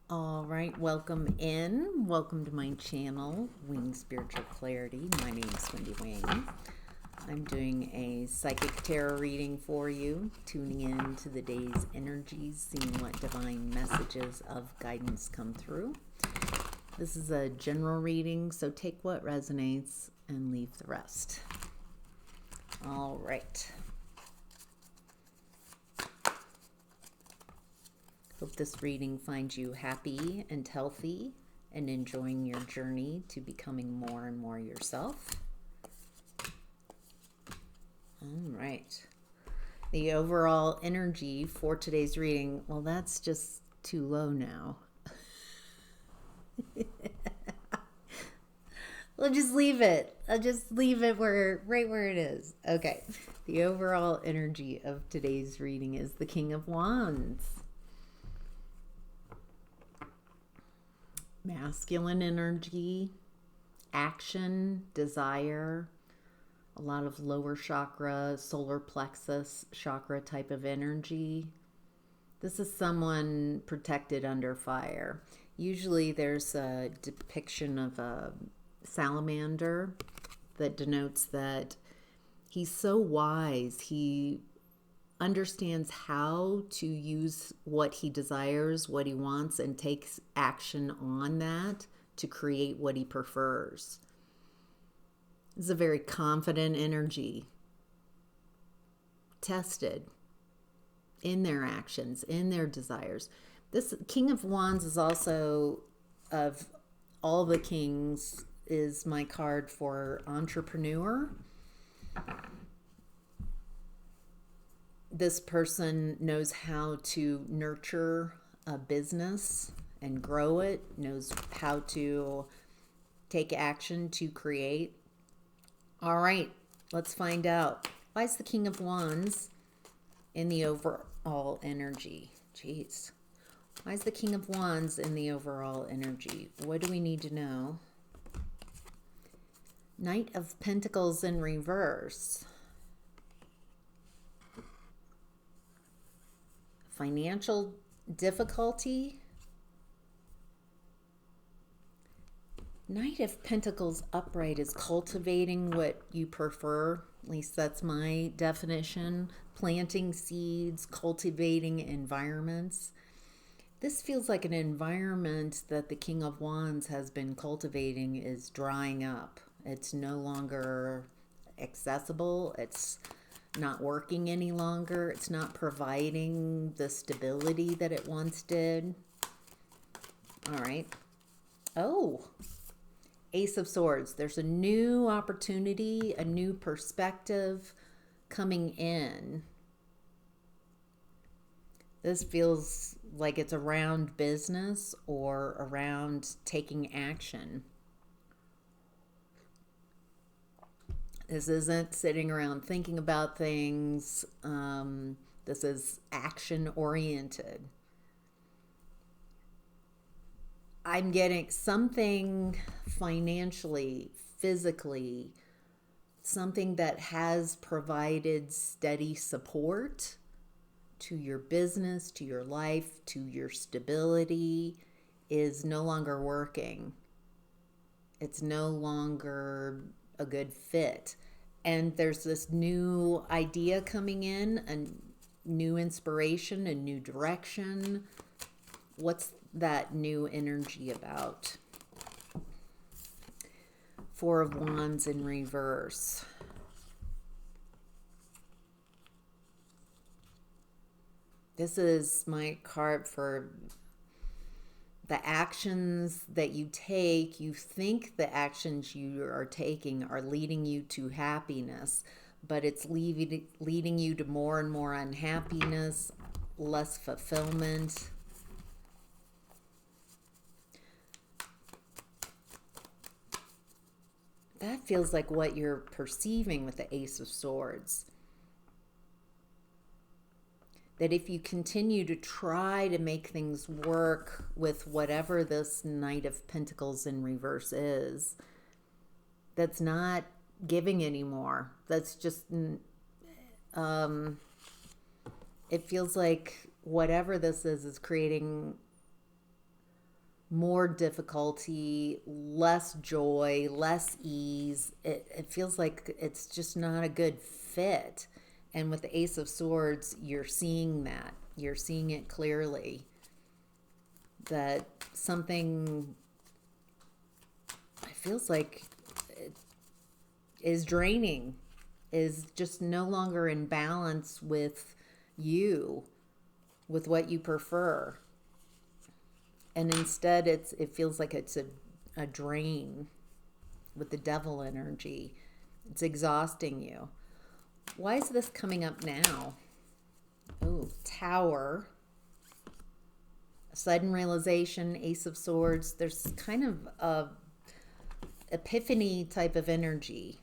All right, welcome in. Welcome to my channel, Wing Spiritual Clarity. My name is Wendy Wing. I'm doing a psychic tarot reading for you, tuning in to the day's energies, seeing what divine messages of guidance come through. This is a general reading, so take what resonates and leave the rest. All right. Hope this reading finds you happy and healthy and enjoying your journey to becoming more and more yourself. All right. The overall energy for today's reading, well, that's just too low now. We'll just leave it. I'll just leave it right where it is. Okay. The overall energy of today's reading is the King of Wands. Masculine energy, action, desire, a lot of lower chakra, solar plexus chakra type of energy. This is someone protected under fire. Usually there's a depiction of a salamander that denotes that he's so wise. He understands how to use what he desires, what he wants, and takes action on that to create what he prefers. This is a very confident energy, tested in their actions, in their desires. This King of Wands is also, of all the kings, is my card for entrepreneur. This person knows how to nurture a business and grow it, knows how to take action to create. All right, let's find out. Why is the King of Wands in the overall energy? Jeez. Why is the King of Wands in the overall energy? What do we need to know? Knight of Pentacles in reverse. Financial difficulty. Knight of Pentacles upright is cultivating what you prefer. At least that's my definition. Planting seeds, cultivating environments. This feels like an environment that the King of Wands has been cultivating is drying up. It's no longer accessible. It's not working any longer. It's not providing the stability that it once did. All right. Oh, Ace of Swords. There's a new opportunity, a new perspective coming in. This feels like it's around business or around taking action. This isn't sitting around thinking about things. This is action-oriented. I'm getting something financially, physically, something that has provided steady support to your business, to your life, to your stability, is no longer working. It's no longer a good fit. And there's this new idea coming in, a new inspiration, a new direction. What's that new energy about? Four of Wands in reverse. This is my card for the actions that you take. You think the actions you are taking are leading you to happiness, but it's leading you to more and more unhappiness, less fulfillment. That feels like what you're perceiving with the Ace of Swords. That if you continue to try to make things work with whatever this Knight of Pentacles in reverse is, that's not giving anymore. That's just, it feels like whatever this is creating more difficulty, less joy, less ease. It feels like it's just not a good fit. And with the Ace of Swords, you're seeing that. You're seeing it clearly that something, it feels like it is draining, is just no longer in balance with you, with what you prefer. And instead it feels like it's a drain with the devil energy. It's exhausting you. Why is this coming up now? Oh, Tower. Sudden realization, Ace of Swords. There's kind of a epiphany type of energy.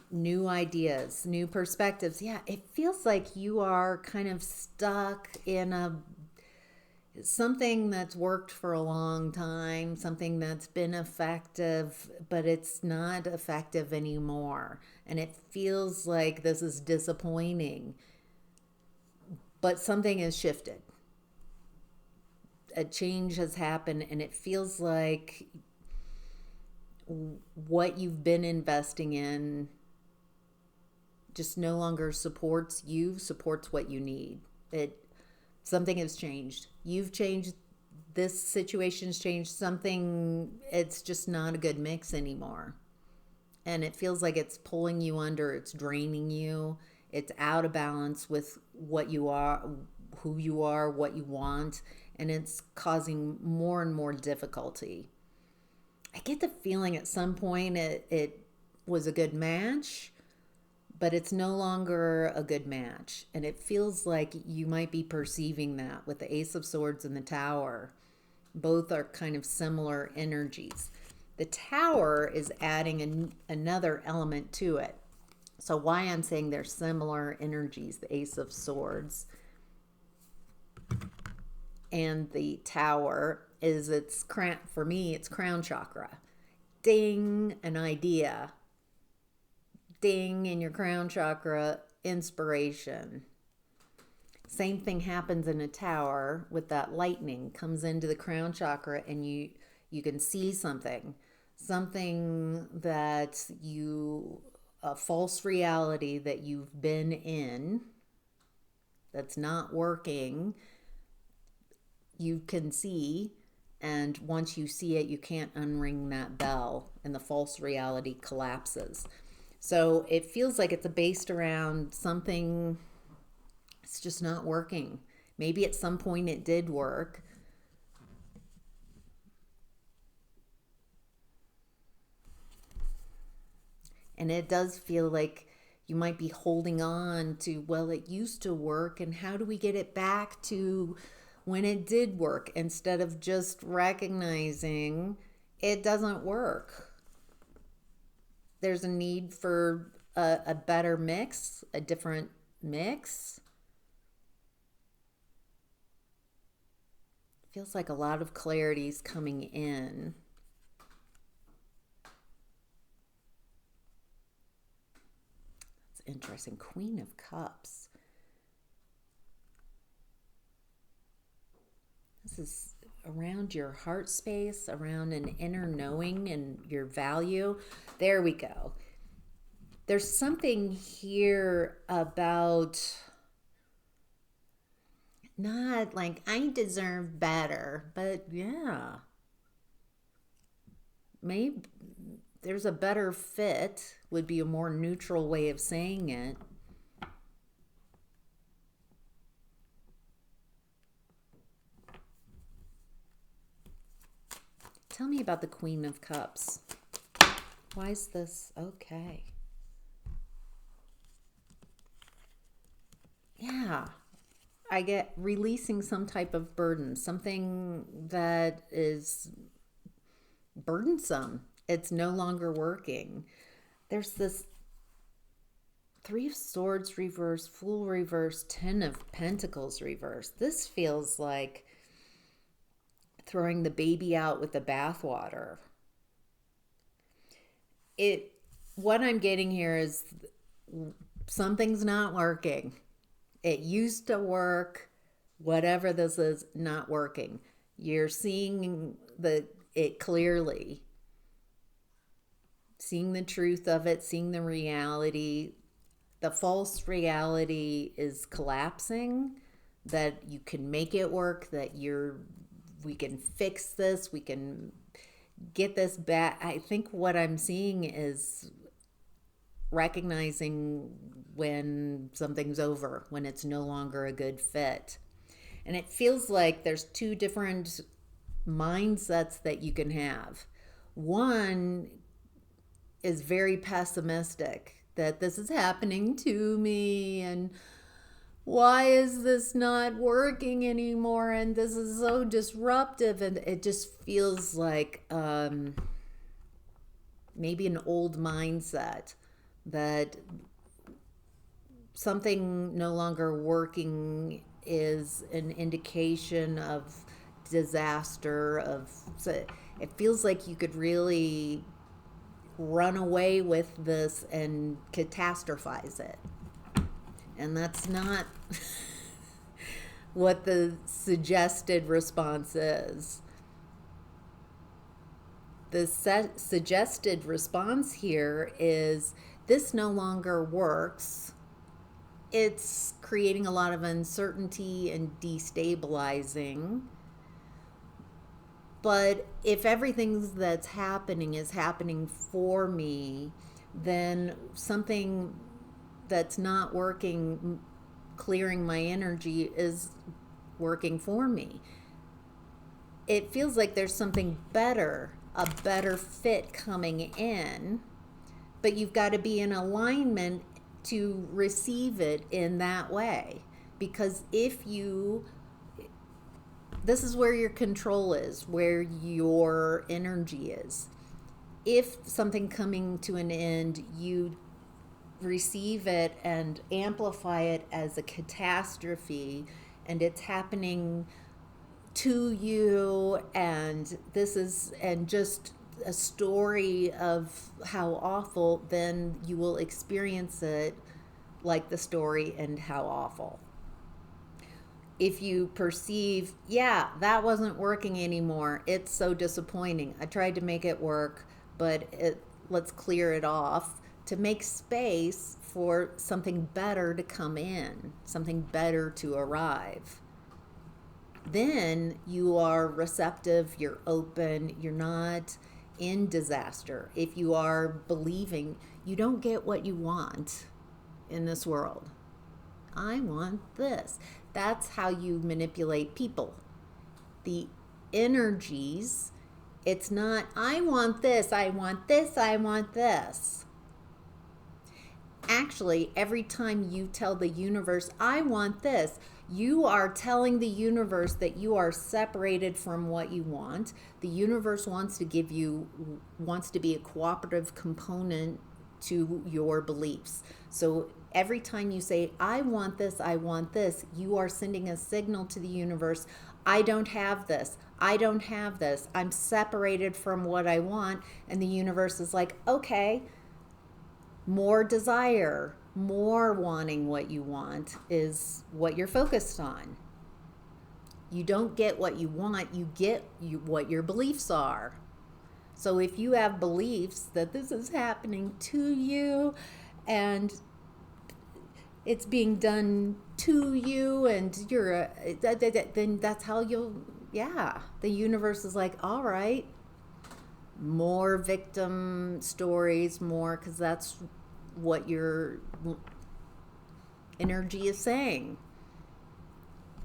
New ideas, new perspectives. Yeah, it feels like you are kind of stuck in something that's worked for a long time, something that's been effective, but it's not effective anymore. And it feels like this is disappointing. But something has shifted. A change has happened, and it feels like what you've been investing in just no longer supports you, supports what you need. Something has changed. You've changed. This situation's changed. Something, it's just not a good mix anymore. And it feels like it's pulling you under, it's draining you. It's out of balance with what you are, who you are, what you want, and it's causing more and more difficulty. I get the feeling at some point it was a good match, but it's no longer a good match. And it feels like you might be perceiving that with the Ace of Swords and the Tower. Both are kind of similar energies. The Tower is adding another element to it. So why I'm saying they're similar energies, the Ace of Swords and the Tower, is for me, it's crown chakra. Ding, an idea. Ding in your crown chakra, inspiration. Same thing happens in a tower with that lightning comes into the crown chakra, and you can see something that a false reality that you've been in that's not working. You can see, and once you see it, you can't unring that bell, and the false reality collapses. So it feels like it's based around something. It's just not working. Maybe at some point it did work. And it does feel like you might be holding on to, well, it used to work, and how do we get it back to when it did work, instead of just recognizing it doesn't work. There's a need for a better mix, a different mix. Feels like a lot of clarity is coming in. That's interesting. Queen of Cups. This is around your heart space, around an inner knowing and your value. There we go. There's something here about not like I deserve better, but yeah, maybe there's a better fit, would be a more neutral way of saying it. Tell me about the Queen of Cups. Why is this? Okay. Yeah. I get releasing some type of burden, something that is burdensome. It's no longer working. There's this Three of Swords reverse, Fool reverse, Ten of Pentacles reverse. This feels like throwing the baby out with the bathwater. What I'm getting here is something's not working. It used to work, whatever this is not working. You're seeing it clearly, seeing the truth of it, seeing the reality. The false reality is collapsing, that you can make it work, that we can fix this, we can get this back. I think what I'm seeing is recognizing when something's over, when it's no longer a good fit. And it feels like there's two different mindsets that you can have. One is very pessimistic, that this is happening to me and why is this not working anymore and this is so disruptive, and it just feels like maybe an old mindset that something no longer working is an indication of disaster. It feels like you could really run away with this and catastrophize it, and that's not what the suggested response is. The suggested response here is, this no longer works. It's creating a lot of uncertainty and destabilizing. But if everything that's happening is happening for me, then something that's not working, clearing my energy, is working for me. It feels like there's something better, a better fit coming in, but you've got to be in alignment to receive it in that way. Because this is where your control is, where your energy is. If something coming to an end, you receive it and amplify it as a catastrophe, and it's happening to you, and just a story of how awful, then you will experience it like the story and how awful. If you perceive, yeah, that wasn't working anymore, it's so disappointing, I tried to make it work, but let's clear it off to make space for something better to come in, something better to arrive. Then you are receptive, you're open, you're not in disaster. If you are believing, you don't get what you want in this world. I want this. That's how you manipulate people. The energies, it's not, I want this, I want this, I want this. Actually, every time you tell the universe, I want this, you are telling the universe that you are separated from what you want. The universe wants to be a cooperative component to your beliefs. So every time you say, I want this, you are sending a signal to the universe, I don't have this, I'm separated from what I want. And the universe is like, okay, more desire, more wanting what you want is what you're focused on. You don't get what you want, you get what your beliefs are. So if you have beliefs that this is happening to you and it's being done to you and then that's how the universe is like, all right, more victim stories, more, because that's what your energy is saying.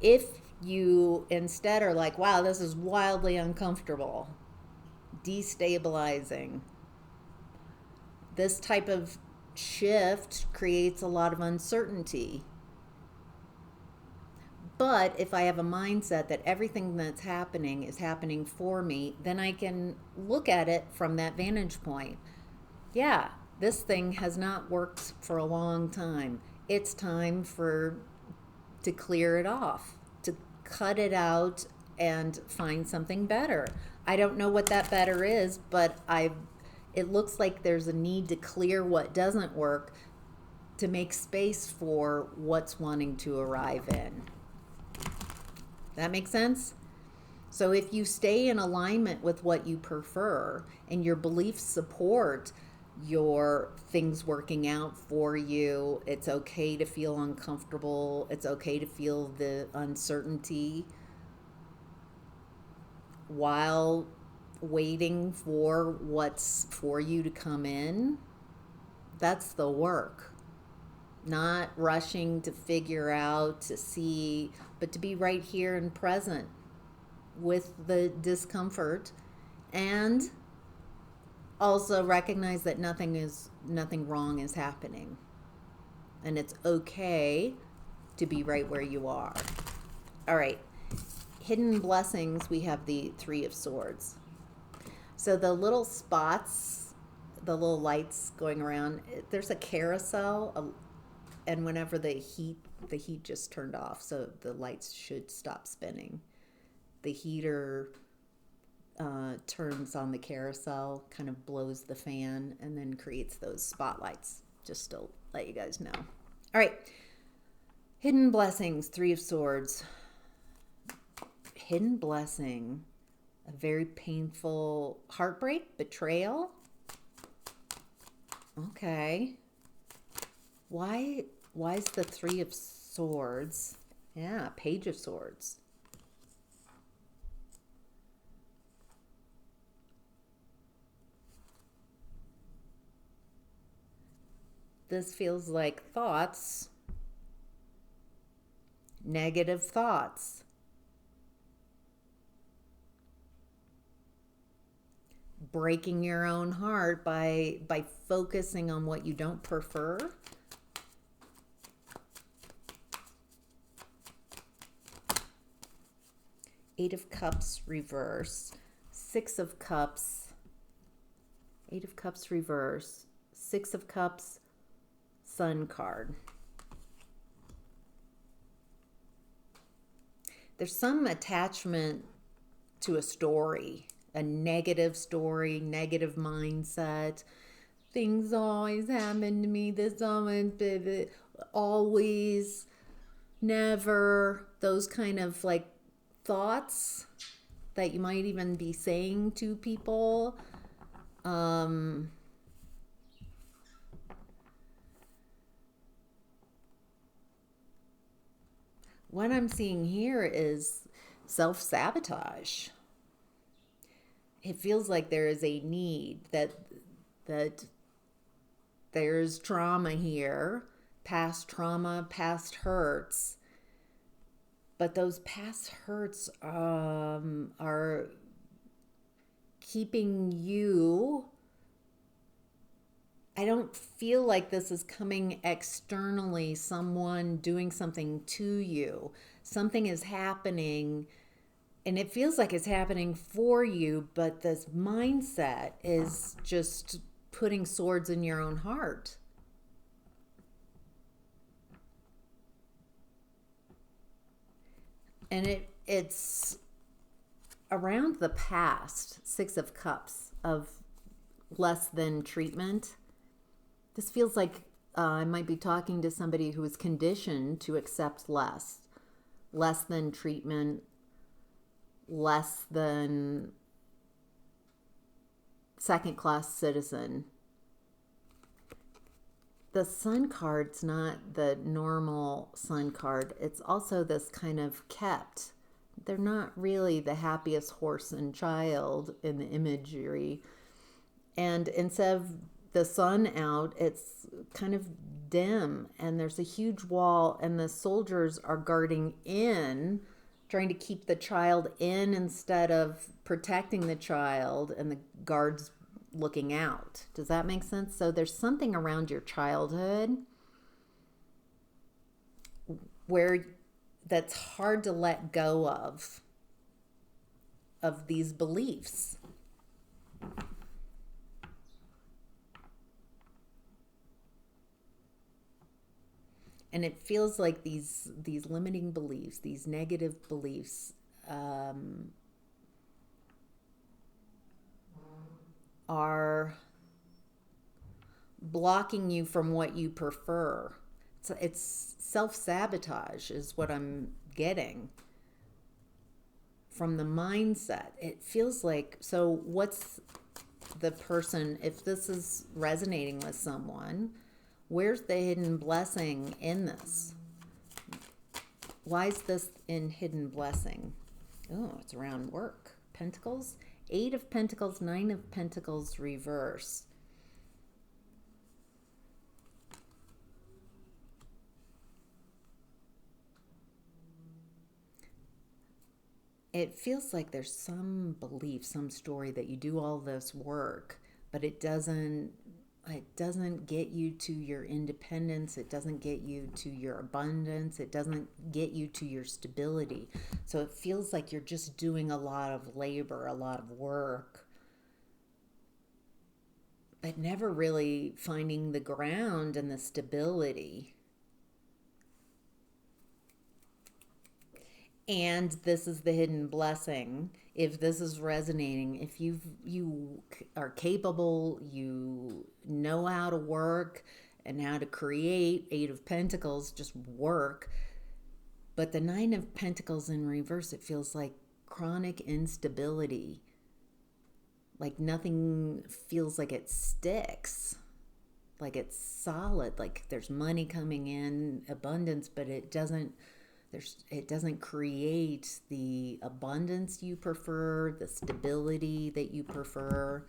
If you instead are like, wow, this is wildly uncomfortable, destabilizing, this type of shift creates a lot of uncertainty. But if I have a mindset that everything that's happening is happening for me, then I can look at it from that vantage point. Yeah, this thing has not worked for a long time. It's time to clear it off, to cut it out and find something better. I don't know what that better is, but it looks like there's a need to clear what doesn't work to make space for what's wanting to arrive in. That makes sense? So if you stay in alignment with what you prefer and your beliefs support your things working out for you, it's okay to feel uncomfortable, it's okay to feel the uncertainty while waiting for what's for you to come in. That's the work. Not rushing to figure out, to see, but to be right here and present with the discomfort, and also recognize that nothing wrong is happening, and it's okay to be right where you are. All right, hidden blessings, we have the Three of Swords. So the little spots, the little lights going around, there's a carousel, and whenever the heat just turned off, so the lights should stop spinning. The heater turns on the carousel, kind of blows the fan, and then creates those spotlights, just to let you guys know. All right, hidden blessings, Three of Swords. Hidden blessing, a very painful heartbreak, betrayal. Okay. Why is the Three of Swords? Yeah, Page of Swords. This feels like thoughts, negative thoughts. Breaking your own heart by focusing on what you don't prefer. Eight of Cups reverse, Six of Cups, Eight of Cups reverse, Six of Cups, Sun card. There's some attachment to a story, a negative story, negative mindset. Things always happen to me, this always, never, those kind of like thoughts that you might even be saying to people. What I'm seeing here is self-sabotage. It feels like there is a need that there's trauma here, past trauma, past hurts. But those past hurts are keeping you. I don't feel like this is coming externally, someone doing something to you. Something is happening, and it feels like it's happening for you, but this mindset is just putting swords in your own heart. And it's around the past, Six of Cups, of less than treatment. This feels like I might be talking to somebody who is conditioned to accept less than treatment, less than second-class citizen. The Sun card's not the normal Sun card. It's also this kind of kept. They're not really the happiest horse and child in the imagery. And instead of the sun out, it's kind of dim, and there's a huge wall, and the soldiers are guarding in, trying to keep the child in instead of protecting the child, and the guards looking out. Does that make sense? So there's something around your childhood where that's hard to let go of these beliefs. And it feels like these limiting beliefs, these negative beliefs, are blocking you from what you prefer. So it's self-sabotage is what I'm getting. from the mindset, it feels like, so what's the person, if this is resonating with someone, where's the hidden blessing in this? Why is this in hidden blessing? Oh, it's around work. Pentacles, 8 of Pentacles, 9 of Pentacles reverse. It feels like there's some belief, some story that you do all this work, but it doesn't get you to your independence. It doesn't get you to your abundance. It doesn't get you to your stability. So it feels like you're just doing a lot of labor, a lot of work, but never really finding the ground and the stability. And this is the hidden blessing. If this is resonating, if you are capable, you know how to work and how to create, 8 of Pentacles, just work. But the 9 of Pentacles in reverse, it feels like chronic instability. Like nothing feels like it sticks. Like it's solid. Like there's money coming in, abundance, but it doesn't create the abundance you prefer, the stability that you prefer.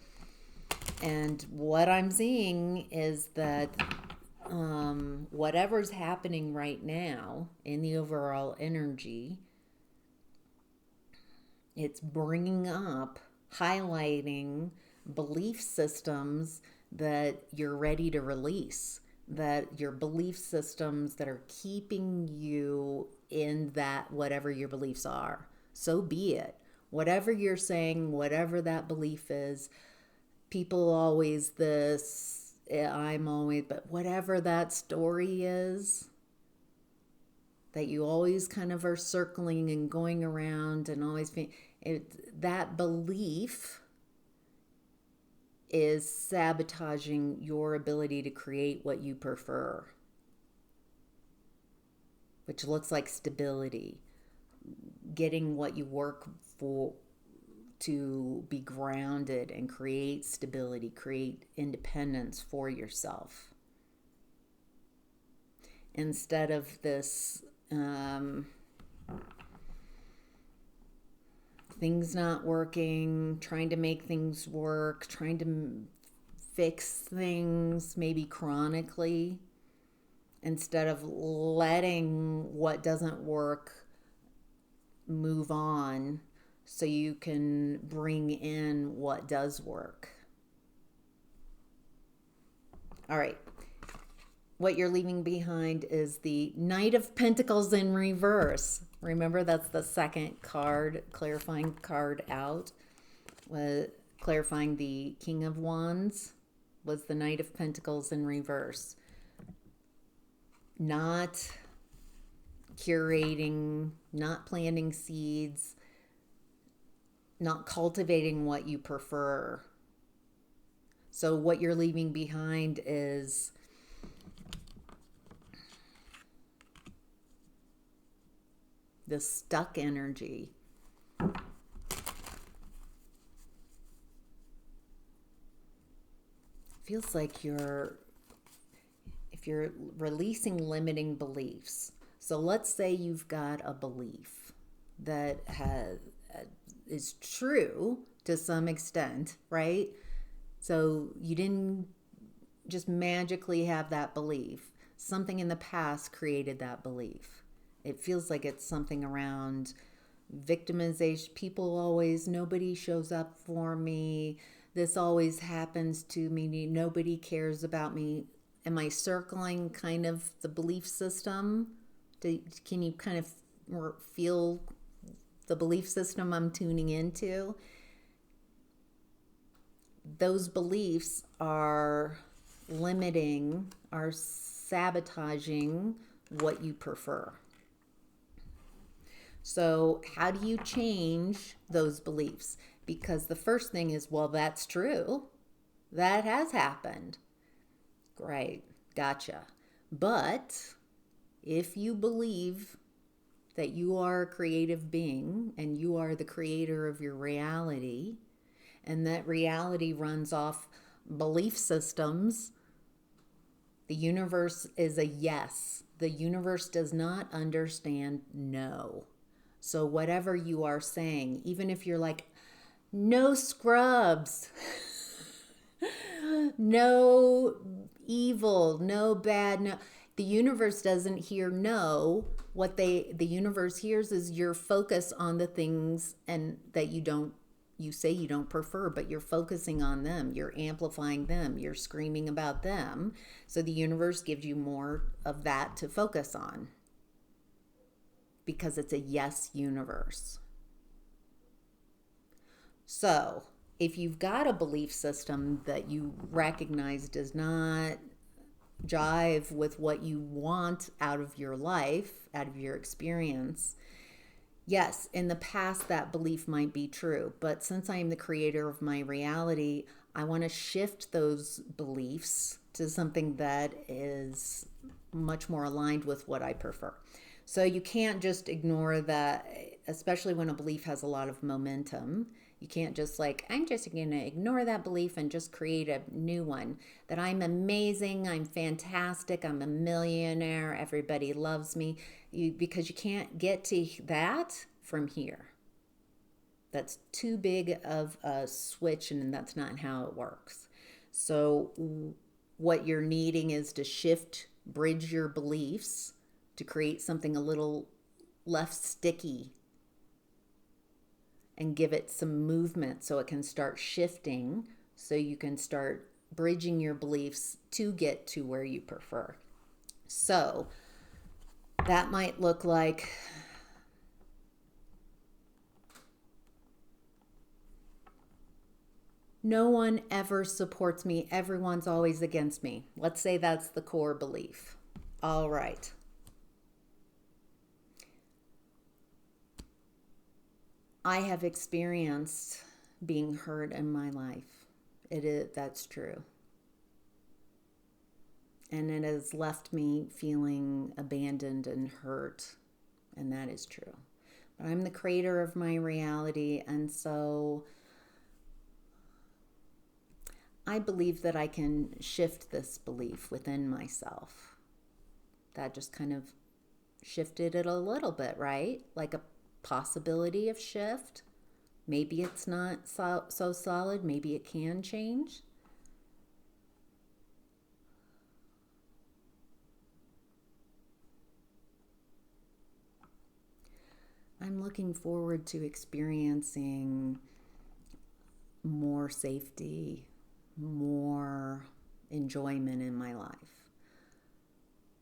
And what I'm seeing is that whatever's happening right now in the overall energy, it's bringing up, highlighting belief systems that you're ready to release, that your belief systems that are keeping you in that, whatever your beliefs are. So be it. Whatever you're saying, whatever that belief is, people always this, I'm always, but whatever that story is, that you always kind of are circling and going around and always that belief is sabotaging your ability to create what you prefer, which looks like stability, getting what you work for, to be grounded and create stability, create independence for yourself. Instead of this things not working, trying to make things work, trying to fix things maybe chronically, instead of letting what doesn't work move on so you can bring in what does work. All right. What you're leaving behind is the Knight of Pentacles in reverse. Remember, that's the second card, clarifying card out. Clarifying the King of Wands was the Knight of Pentacles in reverse. Not curating, not planting seeds, not cultivating what you prefer. So what you're leaving behind is the stuck energy. Feels like if you're releasing limiting beliefs. So let's say you've got a belief that is true to some extent, right? So you didn't just magically have that belief. Something in the past created that belief. It feels like it's something around victimization. People always, nobody shows up for me. This always happens to me. Nobody cares about me. Am I circling kind of the belief system? Can you kind of feel the belief system I'm tuning into? Those beliefs are limiting, are sabotaging what you prefer. So how do you change those beliefs? Because the first thing is, well, that's true. That has happened. Great. Gotcha. But if you believe that you are a creative being and you are the creator of your reality, and that reality runs off belief systems, the universe is a yes. The universe does not understand no. So, whatever you are saying, even if you're like, no scrubs, no evil, no bad, no. The universe doesn't hear no. The universe hears is your focus on the things and that you say you don't prefer, but you're focusing on them, you're amplifying them, you're screaming about them. So the universe gives you more of that to focus on because it's a yes universe. So if you've got a belief system that you recognize does not jive with what you want out of your life, out of your experience, yes, in the past that belief might be true, but since I am the creator of my reality, I want to shift those beliefs to something that is much more aligned with what I prefer. So you can't just ignore that, especially when a belief has a lot of momentum. You can't just like, I'm just going to ignore that belief and just create a new one. That I'm amazing, I'm fantastic, I'm a millionaire, everybody loves me. Because you can't get to that from here. That's too big of a switch, and that's not how it works. So what you're needing is to bridge your beliefs to create something a little less sticky and give it some movement so it can start shifting, so you can start bridging your beliefs to get to where you prefer. So that might look like no one ever supports me, everyone's always against me. Let's say that's the core belief. All right. I have experienced being hurt in my life. That's true. And it has left me feeling abandoned and hurt, and that is true. But I'm the creator of my reality, and so I believe that I can shift this belief within myself. That just kind of shifted it a little bit, right? Like a possibility of shift. Maybe it's not so solid. Maybe it can change. I'm looking forward to experiencing more safety, more enjoyment in my life.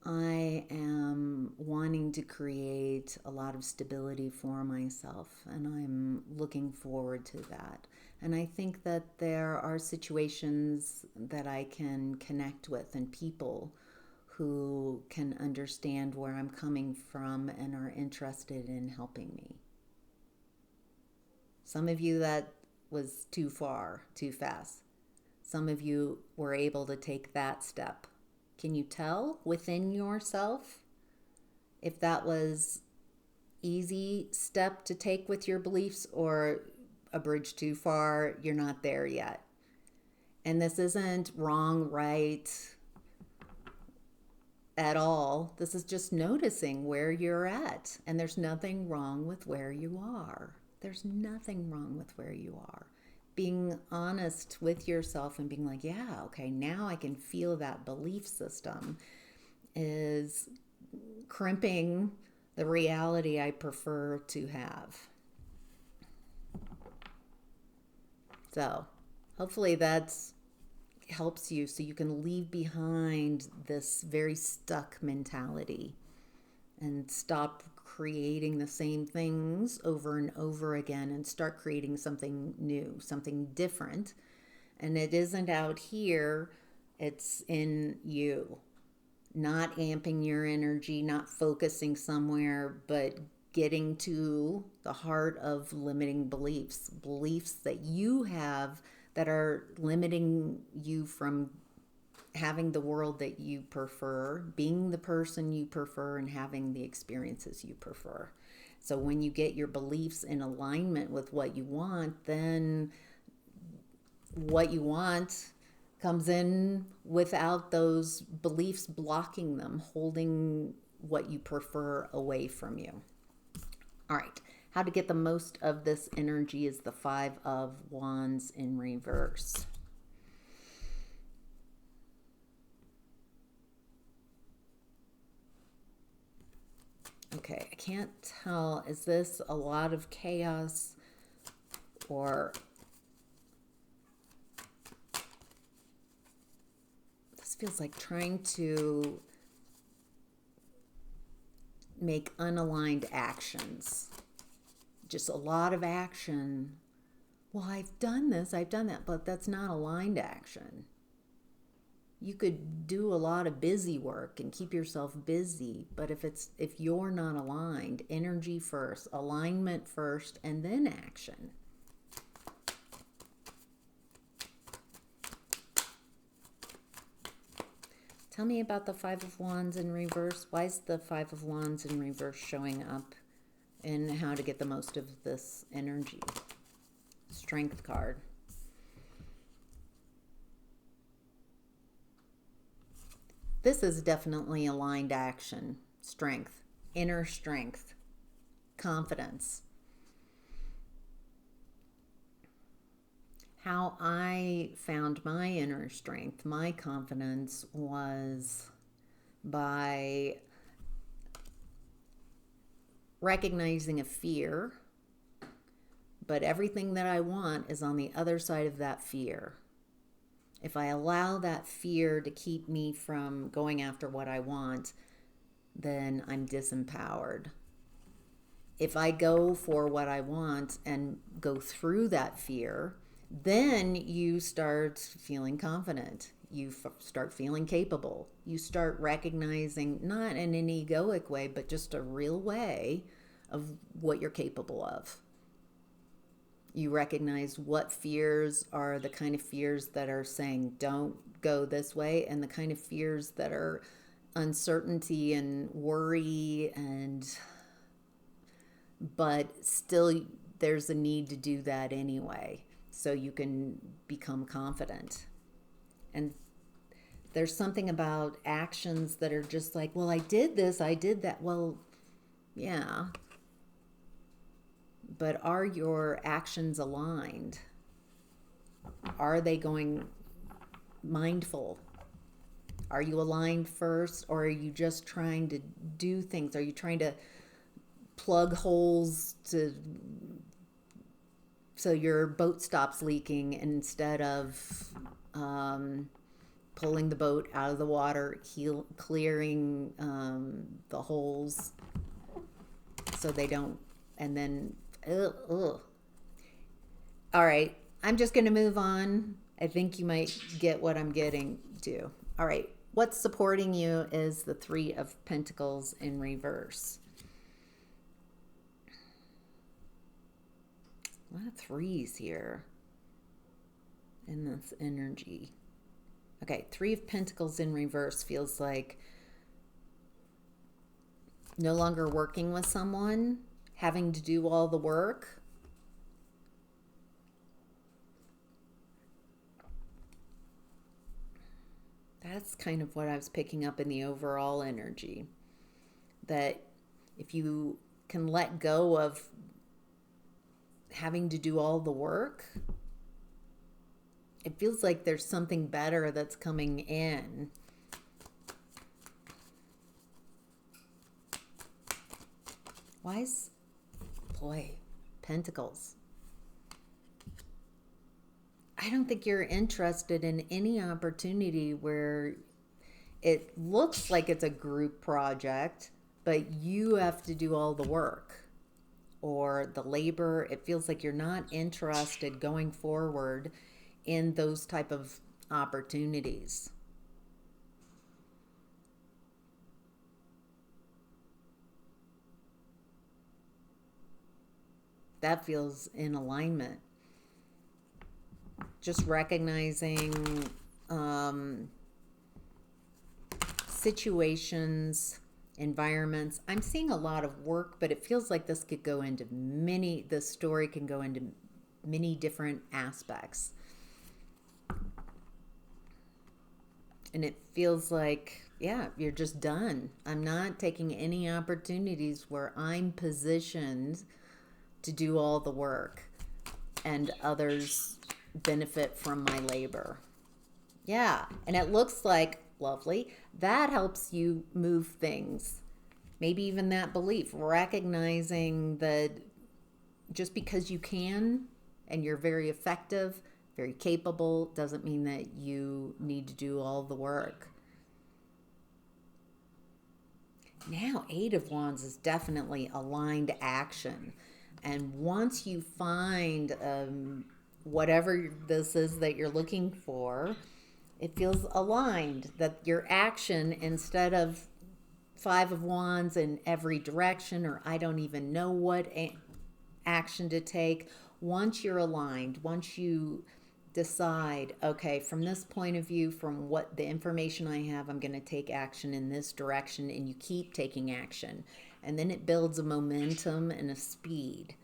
I am wanting to create a lot of stability for myself, and I'm looking forward to that. And I think that there are situations that I can connect with and people who can understand where I'm coming from and are interested in helping me. Some of you, that was too far, too fast. Some of you were able to take that step. Can you tell within yourself if that was easy step to take with your beliefs or a bridge too far? You're not there yet. And this isn't wrong, right at all. This is just noticing where you're at. And there's nothing wrong with where you are. There's nothing wrong with where you are. Being honest with yourself and being like, yeah, okay, now I can feel that belief system is crimping the reality I prefer to have. So hopefully that helps you so you can leave behind this very stuck mentality and stop creating the same things over and over again and start creating something new, something different. And it isn't out here, it's in you. Not amping your energy, not focusing somewhere, but getting to the heart of limiting beliefs that you have that are limiting you from having the world that you prefer, being the person you prefer, and having the experiences you prefer. So when you get your beliefs in alignment with what you want, then what you want comes in without those beliefs blocking them, holding what you prefer away from you. All right, how to get the most of this energy is the Five of Wands in reverse. Okay, I can't tell, is this a lot of chaos or this feels like trying to make unaligned actions. Just a lot of action. Well, I've done this, I've done that, but that's not aligned action. You could do a lot of busy work and keep yourself busy, but if you're not aligned, energy first, alignment first, and then action. Tell me about the Five of Wands in reverse. Why is the Five of Wands in reverse showing up, and how to get the most of this energy? Strength card. This is definitely aligned action, strength, inner strength, confidence. How I found my inner strength, my confidence, was by recognizing a fear, but everything that I want is on the other side of that fear. If I allow that fear to keep me from going after what I want, then I'm disempowered. If I go for what I want and go through that fear, then you start feeling confident. You start feeling capable. You start recognizing, not in an egoic way, but just a real way of what you're capable of. You recognize what fears are the kind of fears that are saying don't go this way, and the kind of fears that are uncertainty and worry, but still there's a need to do that anyway, so you can become confident. And there's something about actions that are just like, well, I did this, I did that. Well, yeah. But are your actions aligned? Are they going mindful? Are you aligned first, or are you just trying to do things? Are you trying to plug holes so your boat stops leaking instead of pulling the boat out of the water, clearing the holes so they don't, and then all right, I'm just going to move on. I think you might get what I'm getting to. All right, what's supporting you is the Three of Pentacles in reverse. A lot of threes here in this energy. Okay, Three of Pentacles in reverse feels like no longer working with someone, having to do all the work. That's kind of what I was picking up in the overall energy. That if you can let go of having to do all the work, it feels like there's something better that's coming in. Why is, boy, Pentacles. I don't think you're interested in any opportunity where it looks like it's a group project, but you have to do all the work or the labor. It feels like you're not interested going forward in those type of opportunities. That feels in alignment. Just recognizing situations environments. I'm seeing a lot of work, but it feels like this could go into the story can go into many different aspects. And it feels like, yeah, you're just done. I'm not taking any opportunities where I'm positioned to do all the work and others benefit from my labor. Yeah, and it looks like lovely. That helps you move things. Maybe even that belief, recognizing that just because you can and you're very effective, very capable, doesn't mean that you need to do all the work. Now, Eight of Wands is definitely aligned action. And once you find whatever this is that you're looking for, it feels aligned, that your action, instead of Five of Wands in every direction, or I don't even know what action to take, once you're aligned, once you decide, okay, from this point of view, from what the information I have, I'm going to take action in this direction, and you keep taking action. And then it builds a momentum and a speed,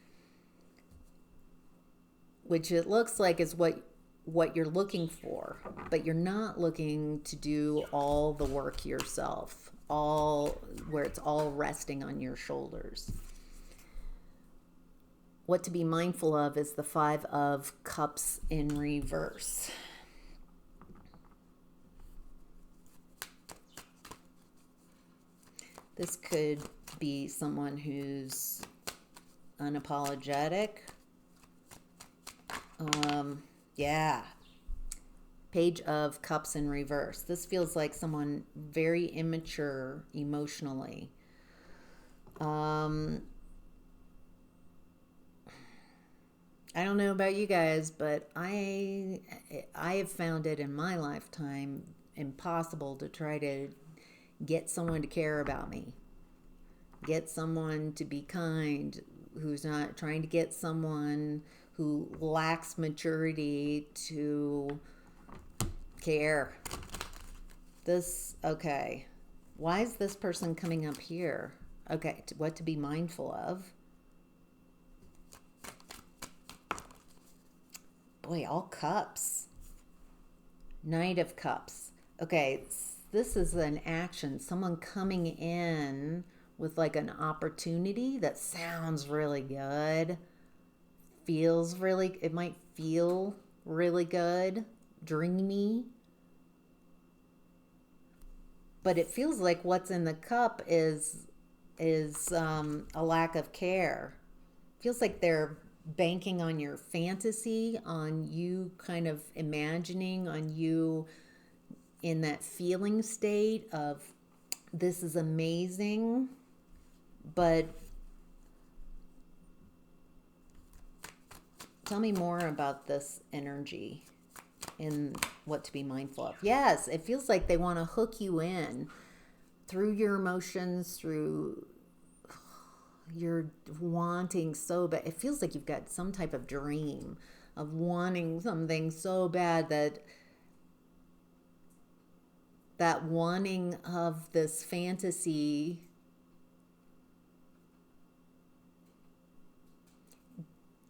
which it looks like is what you're looking for, but you're not looking to do all the work yourself, all where it's all resting on your shoulders. What to be mindful of is the Five of Cups in reverse. This could be someone who's unapologetic. Yeah. Page of Cups in reverse. This feels like someone very immature emotionally. I don't know about you guys, but I have found it in my lifetime impossible to try to get someone to care about me. Get someone to be kind, who's not trying to get someone who lacks maturity to care. Okay. Why is this person coming up here? Okay, what to be mindful of. Boy, all cups. Knight of Cups. Okay, this is an action. Someone coming in with like an opportunity that sounds really good. It might feel really good, dreamy. But it feels like what's in the cup is a lack of care. Feels like they're banking on your fantasy, on you kind of imagining, on you in that feeling state of this is amazing, but tell me more about this energy and what to be mindful of. Yes, it feels like they want to hook you in through your emotions, through you're wanting so bad. It feels like you've got some type of dream of wanting something so bad that wanting of this fantasy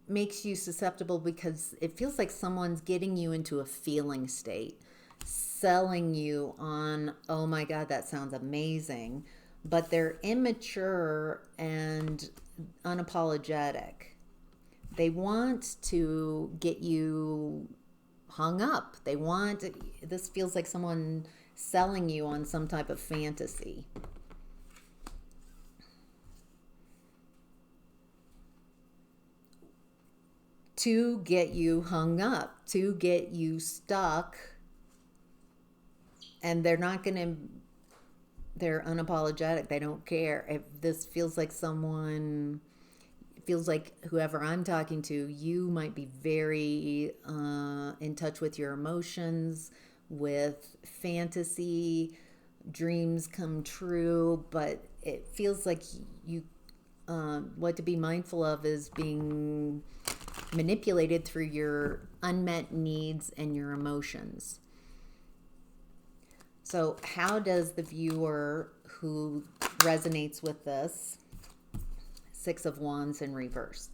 makes you susceptible, because it feels like someone's getting you into a feeling state, selling you on, oh my God, that sounds amazing. But they're immature and unapologetic. They want to get you hung up. This feels like someone selling you on some type of fantasy. To get you hung up, to get you stuck, and they're unapologetic. They don't care. If this feels like whoever I'm talking to, you might be very in touch with your emotions, with fantasy, dreams come true, but it feels like you, what to be mindful of is being manipulated through your unmet needs and your emotions. So how does the viewer who resonates with this. Six of Wands in reverse.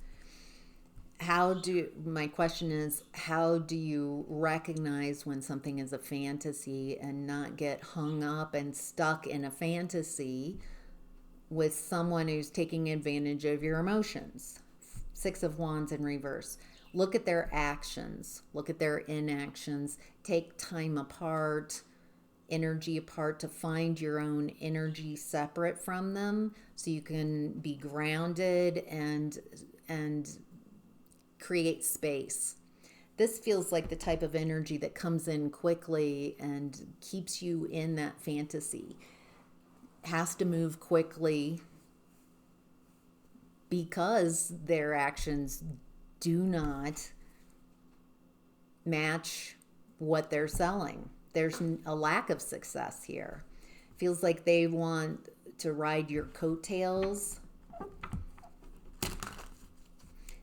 My question is, how do you recognize when something is a fantasy and not get hung up and stuck in a fantasy with someone who's taking advantage of your emotions? Six of Wands in reverse. Look at their actions. Look at their inactions. Take time apart, energy apart, to find your own energy separate from them so you can be grounded and create space. This feels like the type of energy that comes in quickly and keeps you in that fantasy. Has to move quickly because their actions do not match what they're selling. There's a lack of success here. Feels like they want to ride your coattails.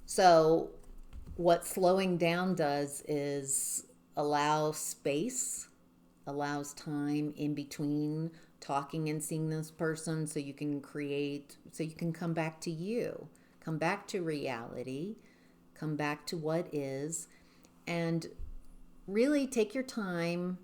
So what slowing down does is allow space, allows time in between talking and seeing this person so you can come back to you, come back to reality, come back to what is, and really take your time,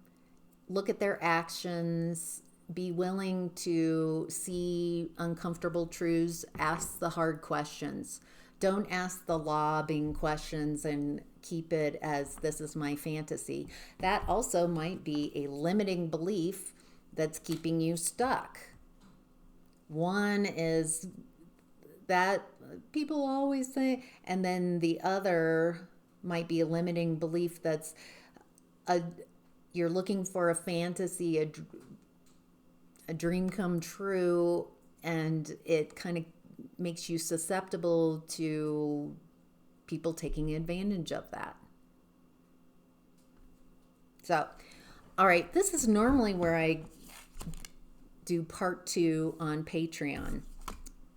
look at their actions, be willing to see uncomfortable truths, ask the hard questions. Don't ask the lobbying questions and keep it as this is my fantasy. That also might be a limiting belief that's keeping you stuck. One is that people always say, and then the other might be a limiting belief that's you're looking for a fantasy, a dream come true, and it kind of makes you susceptible to people taking advantage of that. So, all right, this is normally where I do part 2 on Patreon.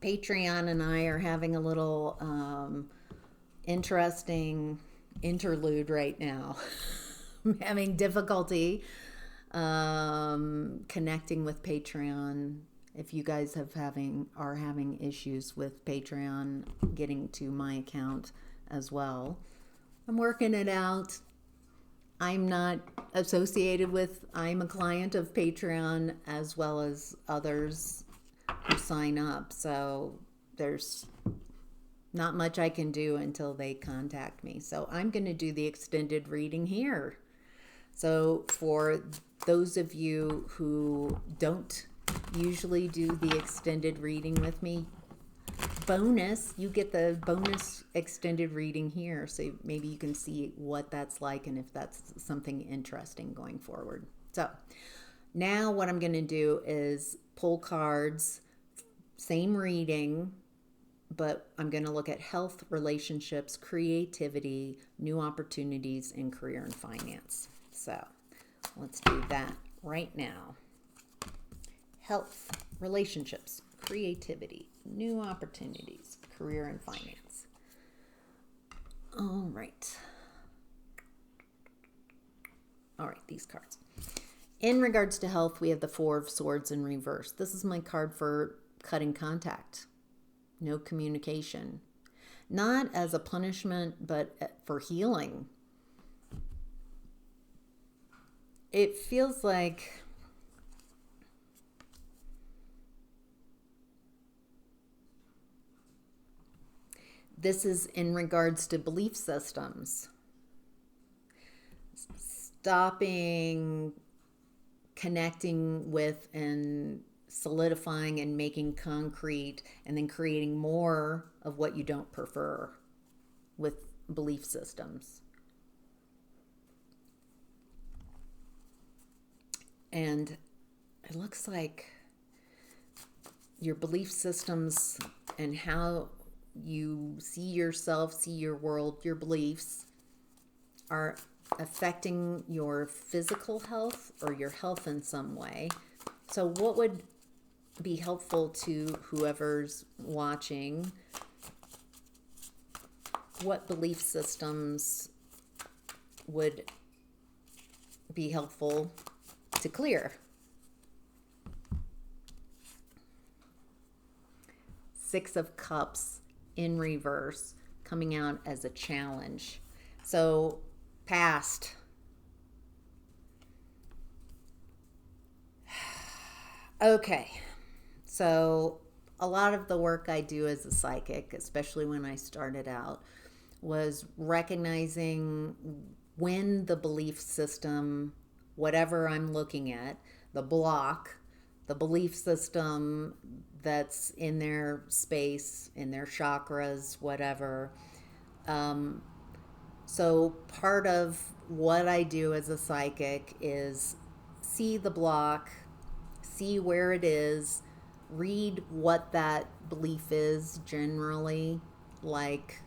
Patreon and I are having a little interesting interlude right now. I'm having difficulty connecting with Patreon. If you guys are having issues with Patreon getting to my account as well, I'm working it out. I'm not associated with, I'm a client of Patreon as well as others who sign up. So there's not much I can do until they contact me. So I'm going to do the extended reading here. So for those of you who don't usually do the extended reading with me, you get the bonus extended reading here, so maybe you can see what that's like and if that's something interesting going forward. So now what I'm going to do is pull cards, same reading, but I'm going to look at health, relationships, creativity, new opportunities in career and finance. So let's do that right now. Health, relationships, creativity, new opportunities, career and finance. All right. All right, these cards. In regards to health, we have the Four of Swords in reverse. This is my card for cutting contact. No communication. Not as a punishment, but for healing. It feels like this is in regards to belief systems. Stopping, connecting with, and solidifying and making concrete, and then creating more of what you don't prefer with belief systems. And it looks like your belief systems and how you see yourself, see your world, your beliefs are affecting your physical health or your health in some way. So what would be helpful to whoever's watching? What belief systems would be helpful to clear? Six of Cups in reverse, coming out as a challenge. So, past. Okay. So, a lot of the work I do as a psychic, especially when I started out, was recognizing when the belief system, whatever I'm looking at, the block, the belief system that's in their space, in their chakras, whatever. So part of what I do as a psychic is see the block, see where it is, read what that belief is generally, like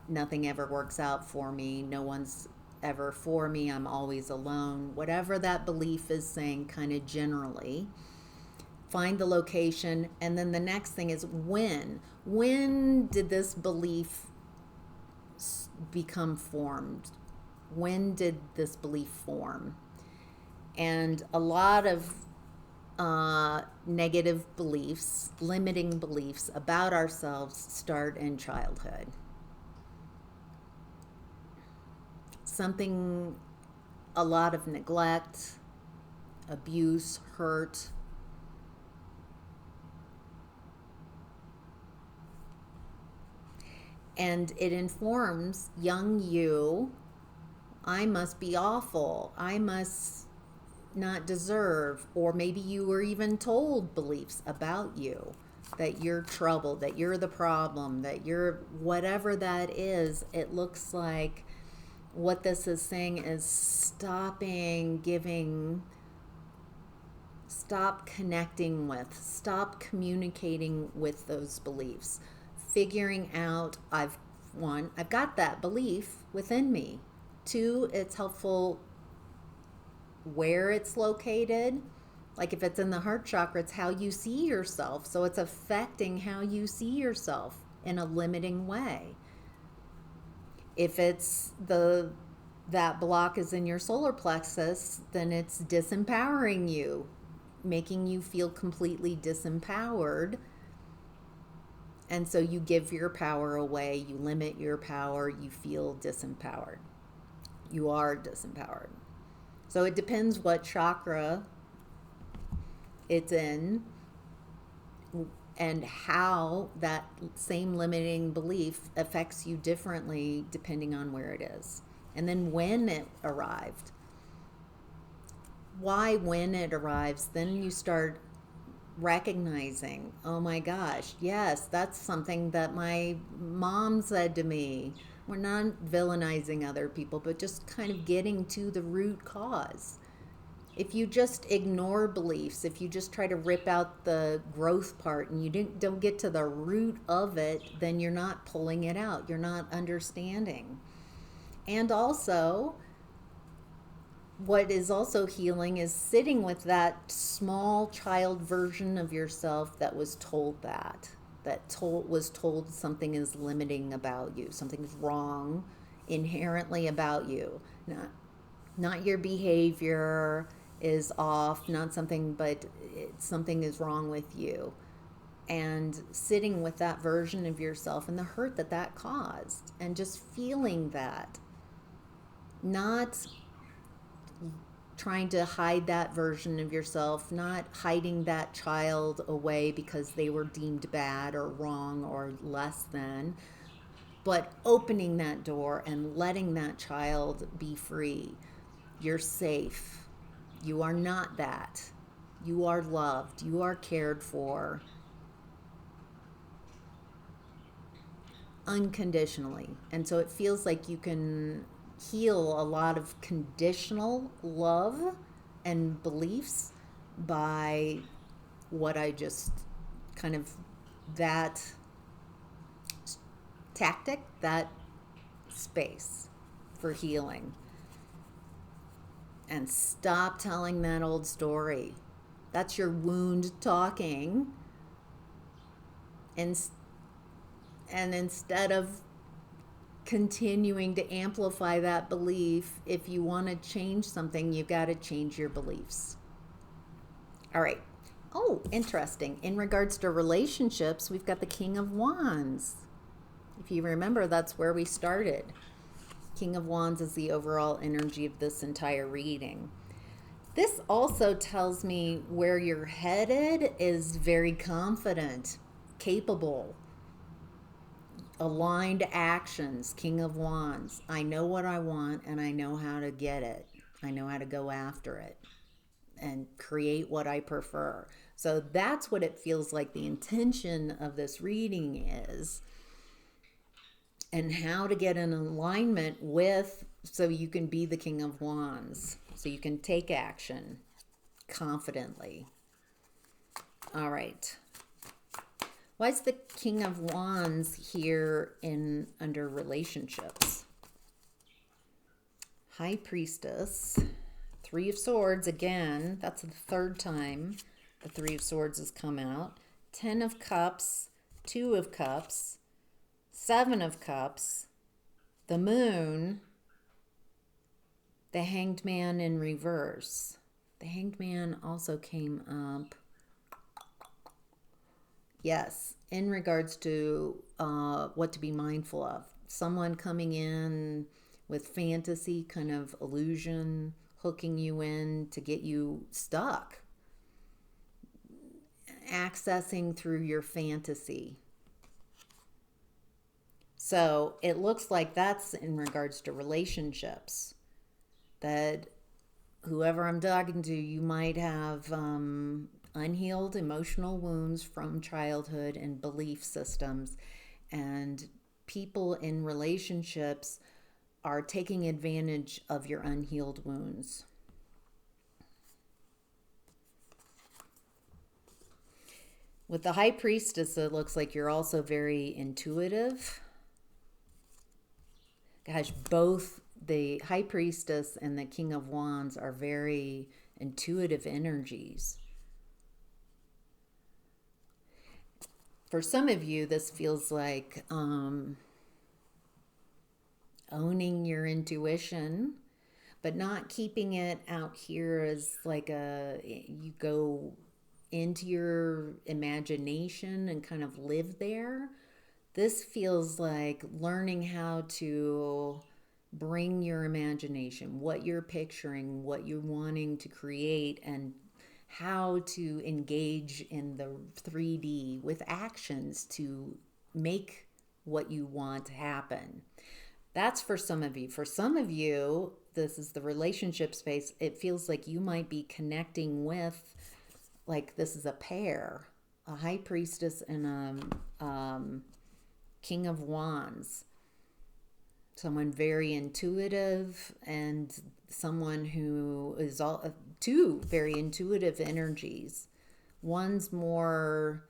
nothing ever works out for me, no one's ever for me, I'm always alone, whatever that belief is saying, kind of generally. Find the location, and then the next thing is when. When did this belief become formed? When did this belief form? And a lot of negative beliefs, limiting beliefs about ourselves start in childhood. Something, a lot of neglect, abuse, hurt. And it informs young you, I must be awful, I must not deserve, or maybe you were even told beliefs about you, that you're trouble, that you're the problem, that you're whatever that is. It looks like what this is saying is stopping giving, stop connecting with, stop communicating with those beliefs. Figuring out, I've got that belief within me. Two, it's helpful where it's located. Like if it's in the heart chakra, it's how you see yourself. So it's affecting how you see yourself in a limiting way. If it's that block is in your solar plexus, then it's disempowering you, making you feel completely disempowered. And so you give your power away, you limit your power, you feel disempowered. You are disempowered. So it depends what chakra it's in and how that same limiting belief affects you differently depending on where it is. And then when it arrived. Why when it arrives, then you start recognizing, oh my gosh, yes, that's something that my mom said to me. We're not villainizing other people, but just kind of getting to the root cause. If you just ignore beliefs, if you just try to rip out the growth part and you don't get to the root of it, then you're not pulling it out. You're not understanding. And also, what is also healing is sitting with that small child version of yourself that was told was told something is limiting about you, something's wrong inherently about you, not your behavior is off, not something, but something is wrong with you. And sitting with that version of yourself and the hurt that caused, and just feeling that, not trying to hide that version of yourself, not hiding that child away because they were deemed bad or wrong or less than, but opening that door and letting that child be free. You're safe. You are not that. You are loved. You are cared for unconditionally. And so it feels like you can heal a lot of conditional love and beliefs by what I just kind of, that tactic, that space for healing. And stop telling that old story. That's your wound talking. And instead of continuing to amplify that belief, if you want to change something, you've got to change your beliefs. All right. Oh, interesting. In regards to relationships, we've got the King of Wands. If you remember, that's where we started. King of Wands is the overall energy of this entire reading. This also tells me where you're headed is very confident, capable, aligned actions. King of Wands. I know what I want and I know how to get it. I know how to go after it and create what I prefer. So that's what it feels like the intention of this reading is, and how to get in alignment with, so you can be the King of Wands, so you can take action confidently. All right. Why is the King of Wands here in under relationships? High Priestess, Three of Swords again. That's the third time the Three of Swords has come out. 10 of Cups, 2 of Cups, 7 of Cups, the Moon, the Hanged Man in reverse. The Hanged Man also came up. Yes, in regards to what to be mindful of. Someone coming in with fantasy, kind of illusion, hooking you in to get you stuck. Accessing through your fantasy. So it looks like that's in regards to relationships. That whoever I'm talking to, you might have unhealed emotional wounds from childhood and belief systems. And people in relationships are taking advantage of your unhealed wounds. With the High Priestess, it looks like you're also very intuitive. Gosh, both the High Priestess and the King of Wands are very intuitive energies. For some of you, this feels like owning your intuition, but not keeping it out here as like you go into your imagination and kind of live there. This feels like learning how to bring your imagination, what you're picturing, what you're wanting to create, and how to engage in the 3D with actions to make what you want to happen. That's for some of you. For some of you, this is the relationship space. It feels like you might be connecting with, like this is a pair, a High Priestess and a King of Wands. Someone very intuitive and someone who is two very intuitive energies. One's more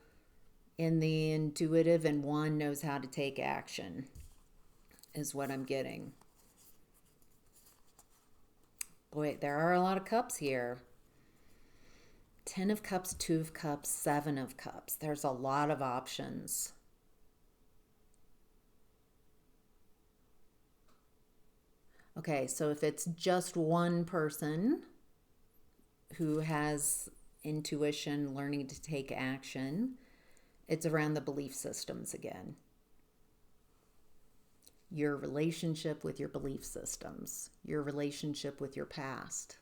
in the intuitive and one knows how to take action, is what I'm getting. Boy, there are a lot of cups here. 10 of Cups, 2 of Cups, 7 of Cups. There's a lot of options. Okay, so if it's just one person who has intuition, learning to take action, it's around the belief systems again. Your relationship with your belief systems, your relationship with your past.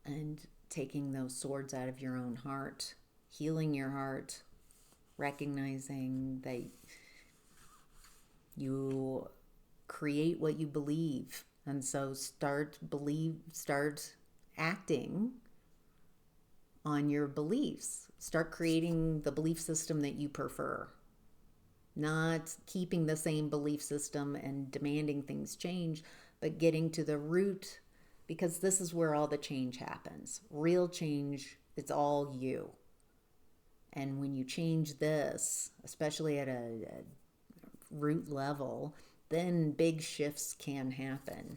And taking those swords out of your own heart, healing your heart, recognizing that you create what you believe. And so start acting on your beliefs. Start creating the belief system that you prefer. Not keeping the same belief system and demanding things change, but getting to the root, because this is where all the change happens. Real change, it's all you. And when you change this, especially at a root level, then big shifts can happen.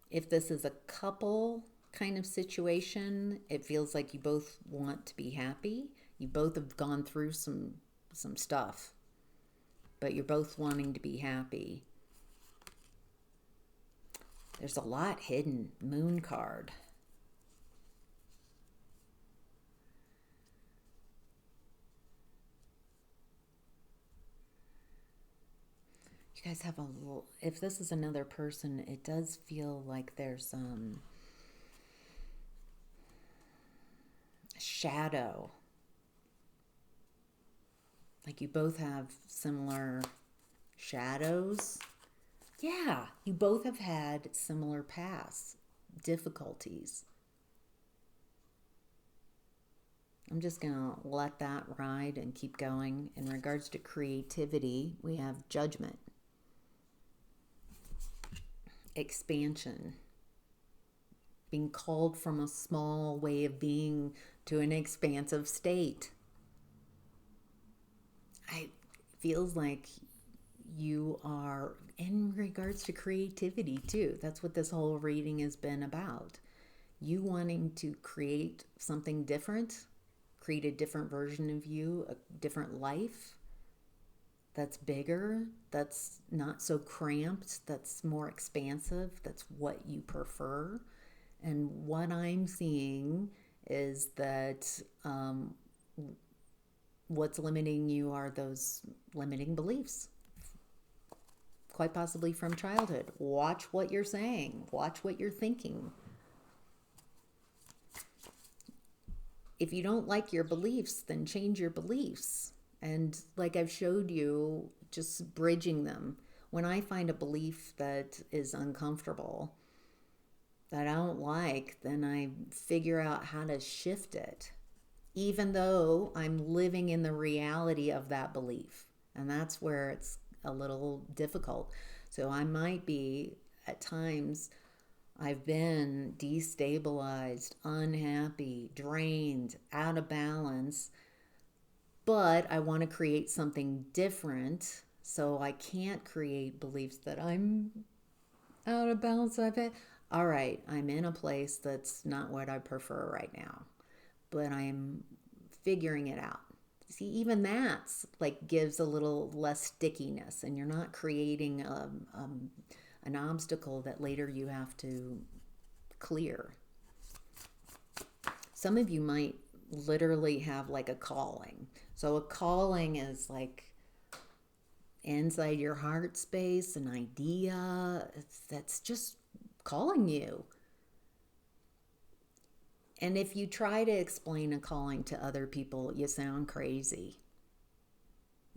If this is a couple kind of situation, it feels like you both want to be happy. You both have gone through some stuff, but you're both wanting to be happy. There's a lot hidden. Moon card. You guys have a little, if this is another person, it does feel like there's shadow. Like you both have similar shadows. Yeah, you both have had similar paths, difficulties. I'm just going to let that ride and keep going. In regards to creativity, we have judgment, expansion, being called from a small way of being to an expansive state. It feels like you are, in regards to creativity too, that's what this whole reading has been about. You wanting to create something different, create a different version of you, a different life that's bigger, that's not so cramped, that's more expansive, that's what you prefer. And what I'm seeing is that what's limiting you are those limiting beliefs, quite possibly from childhood. Watch what you're saying, watch what you're thinking. If you don't like your beliefs, then change your beliefs. And like I've showed you, just bridging them. When I find a belief that is uncomfortable, that I don't like, then I figure out how to shift it, even though I'm living in the reality of that belief. And that's where it's a little difficult. So I might be, at times, I've been destabilized, unhappy, drained, out of balance, but I want to create something different. So I can't create beliefs that I'm out of balance. All right, I'm in a place that's not what I prefer right now, but I'm figuring it out. See, even that's like gives a little less stickiness, and you're not creating an obstacle that later you have to clear. Some of you might literally have like a calling. So a calling is like inside your heart space, an idea that's just calling you. And if you try to explain a calling to other people, you sound crazy.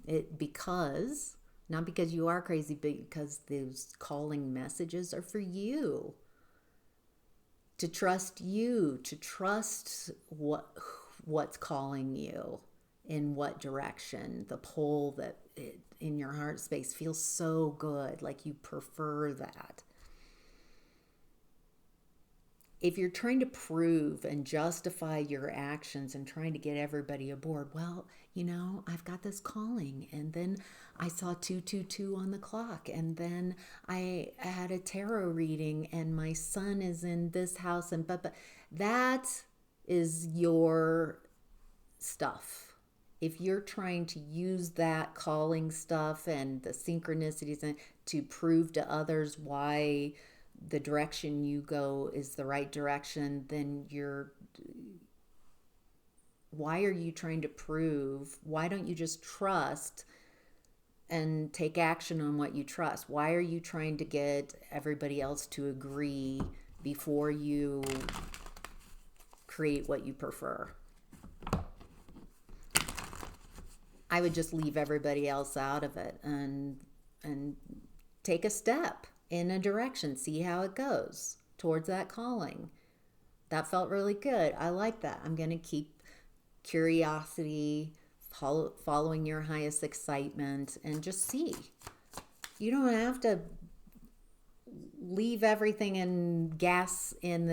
Not because you are crazy, but because those calling messages are for you. To trust you, to trust what's calling you, in what direction. The pull that in your heart space feels so good, like you prefer that. If you're trying to prove and justify your actions and trying to get everybody aboard, well, I've got this calling, and then I saw 222 on the clock, and then I had a tarot reading, and my son is in this house, and but that is your stuff. If you're trying to use that calling stuff and the synchronicities to prove to others why the direction you go is the right direction, then why are you trying to prove? Why don't you just trust and take action on what you trust? Why are you trying to get everybody else to agree before you create what you prefer? I would just leave everybody else out of it and take a step in a direction, see how it goes towards that calling. That felt really good. I like that. I'm going to keep curiosity, following your highest excitement, and just see. You don't have to leave everything and gas in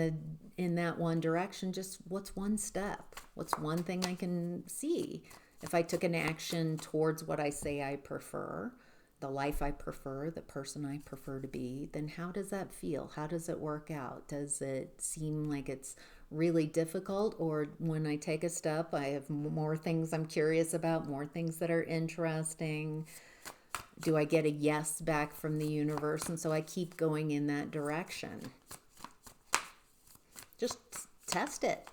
that one direction. Just what's one step? What's one thing I can see? If I took an action towards what I say I prefer, the life I prefer, the person I prefer to be, then how does that feel? How does it work out? Does it seem like it's really difficult? Or when I take a step, I have more things I'm curious about, more things that are interesting? Do I get a yes back from the universe? And so I keep going in that direction. Just test it.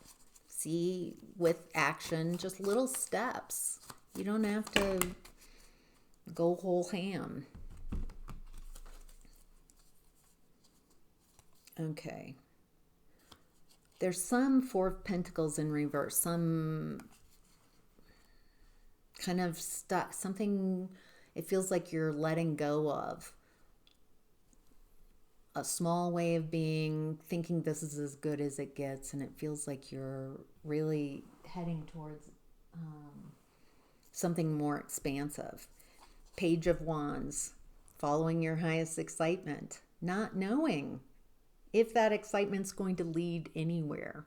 See, with action, just little steps. You don't have to go whole ham. Okay. There's some Four of Pentacles in reverse. Some kind of stuck. Something it feels like you're letting go of. A small way of being, thinking this is as good as it gets, and it feels like you're really heading towards something more expansive. Page of Wands, following your highest excitement, not knowing if that excitement's going to lead anywhere.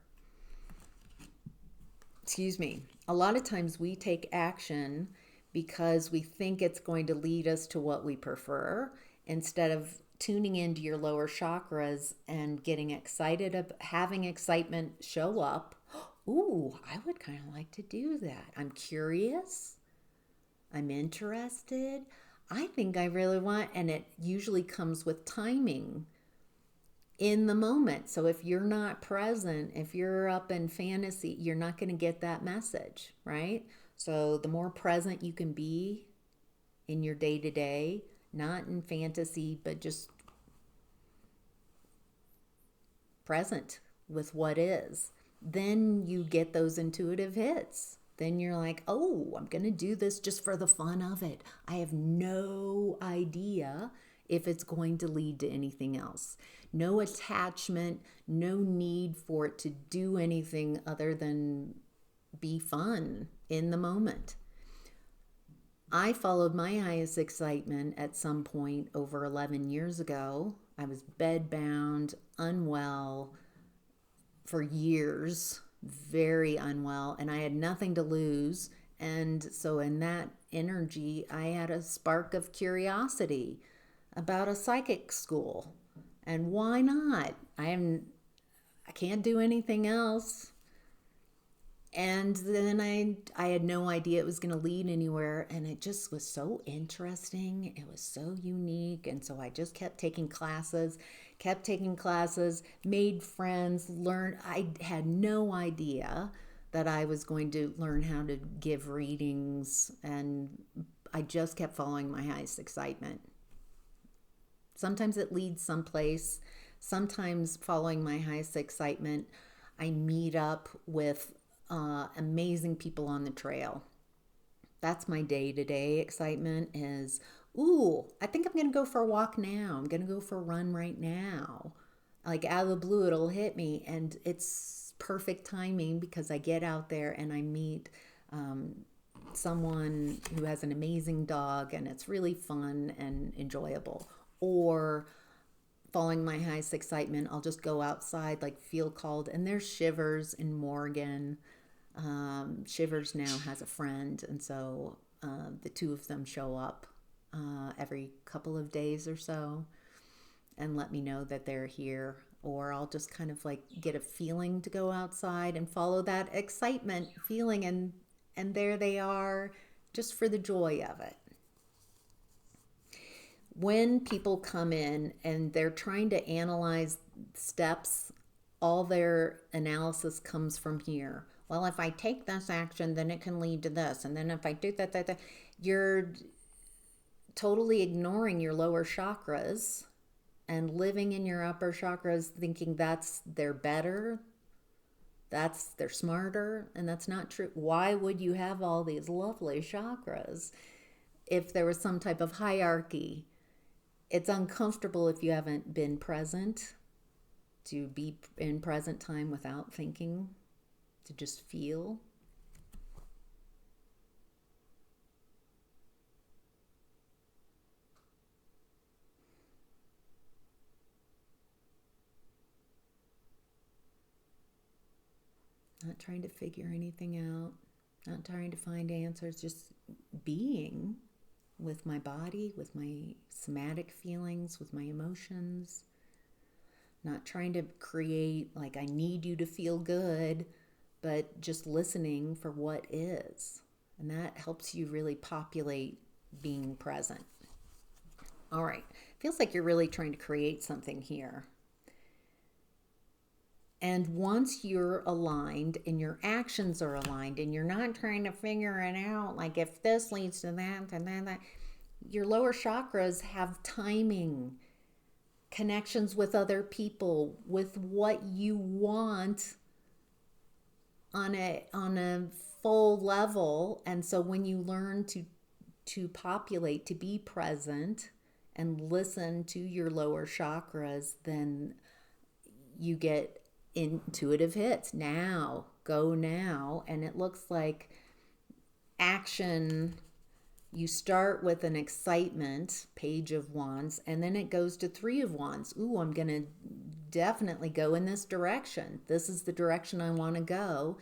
Excuse me. A lot of times we take action because we think it's going to lead us to what we prefer, instead of tuning into your lower chakras and getting excited, of having excitement show up. Ooh, I would kind of like to do that. I'm curious. I'm interested. I think I really want, and it usually comes with timing in the moment. So if you're not present, if you're up in fantasy, you're not going to get that message, right? So the more present you can be in your day-to-day, not in fantasy, but just present with what is, then you get those intuitive hits. Then you're like, oh, I'm going to do this just for the fun of it. I have no idea if it's going to lead to anything else. No attachment, no need for it to do anything other than be fun in the moment. I followed my highest excitement at some point over 11 years ago. I was bedbound, unwell for years, very unwell, and I had nothing to lose. And so in that energy, I had a spark of curiosity about a psychic school. And why not? I can't do anything else. And then I had no idea it was going to lead anywhere. And it just was so interesting. It was so unique. And so I just kept taking classes, made friends, learned. I had no idea that I was going to learn how to give readings. And I just kept following my highest excitement. Sometimes it leads someplace. Sometimes following my highest excitement, I meet up with amazing people on the trail. That's my day-to-day excitement is, ooh, I think I'm going to go for a walk now. I'm going to go for a run right now. Like out of the blue, it'll hit me. And it's perfect timing because I get out there and I meet someone who has an amazing dog and it's really fun and enjoyable. Or following my highest excitement, I'll just go outside, like feel called. And there's Shivers in Morgan. Shivers now has a friend, and so the two of them show up every couple of days or so and let me know that they're here. Or I'll just kind of like get a feeling to go outside and follow that excitement feeling, and there they are, just for the joy of it. When people come in and they're trying to analyze steps, all their analysis comes from here. Well, if I take this action, then it can lead to this. And then if I do that, you're totally ignoring your lower chakras and living in your upper chakras thinking they're better, they're smarter, and that's not true. Why would you have all these lovely chakras if there was some type of hierarchy? It's uncomfortable if you haven't been present, to be in present time without thinking, to just feel. Not trying to figure anything out, not trying to find answers, just being with my body, with my somatic feelings, with my emotions. Not trying to create, like, I need you to feel good, but just listening for what is. And that helps you really populate being present. All right. Feels like you're really trying to create something here. And once you're aligned and your actions are aligned and you're not trying to figure it out, like if this leads to that and that, your lower chakras have timing, connections with other people, with what you want on a full level. And so when you learn to populate, to be present and listen to your lower chakras, then you get intuitive hits. Now, go now. And it looks like action. You start with an excitement, Page of Wands, and then it goes to Three of Wands. Ooh, I'm going to definitely go in this direction. This is the direction I want to go.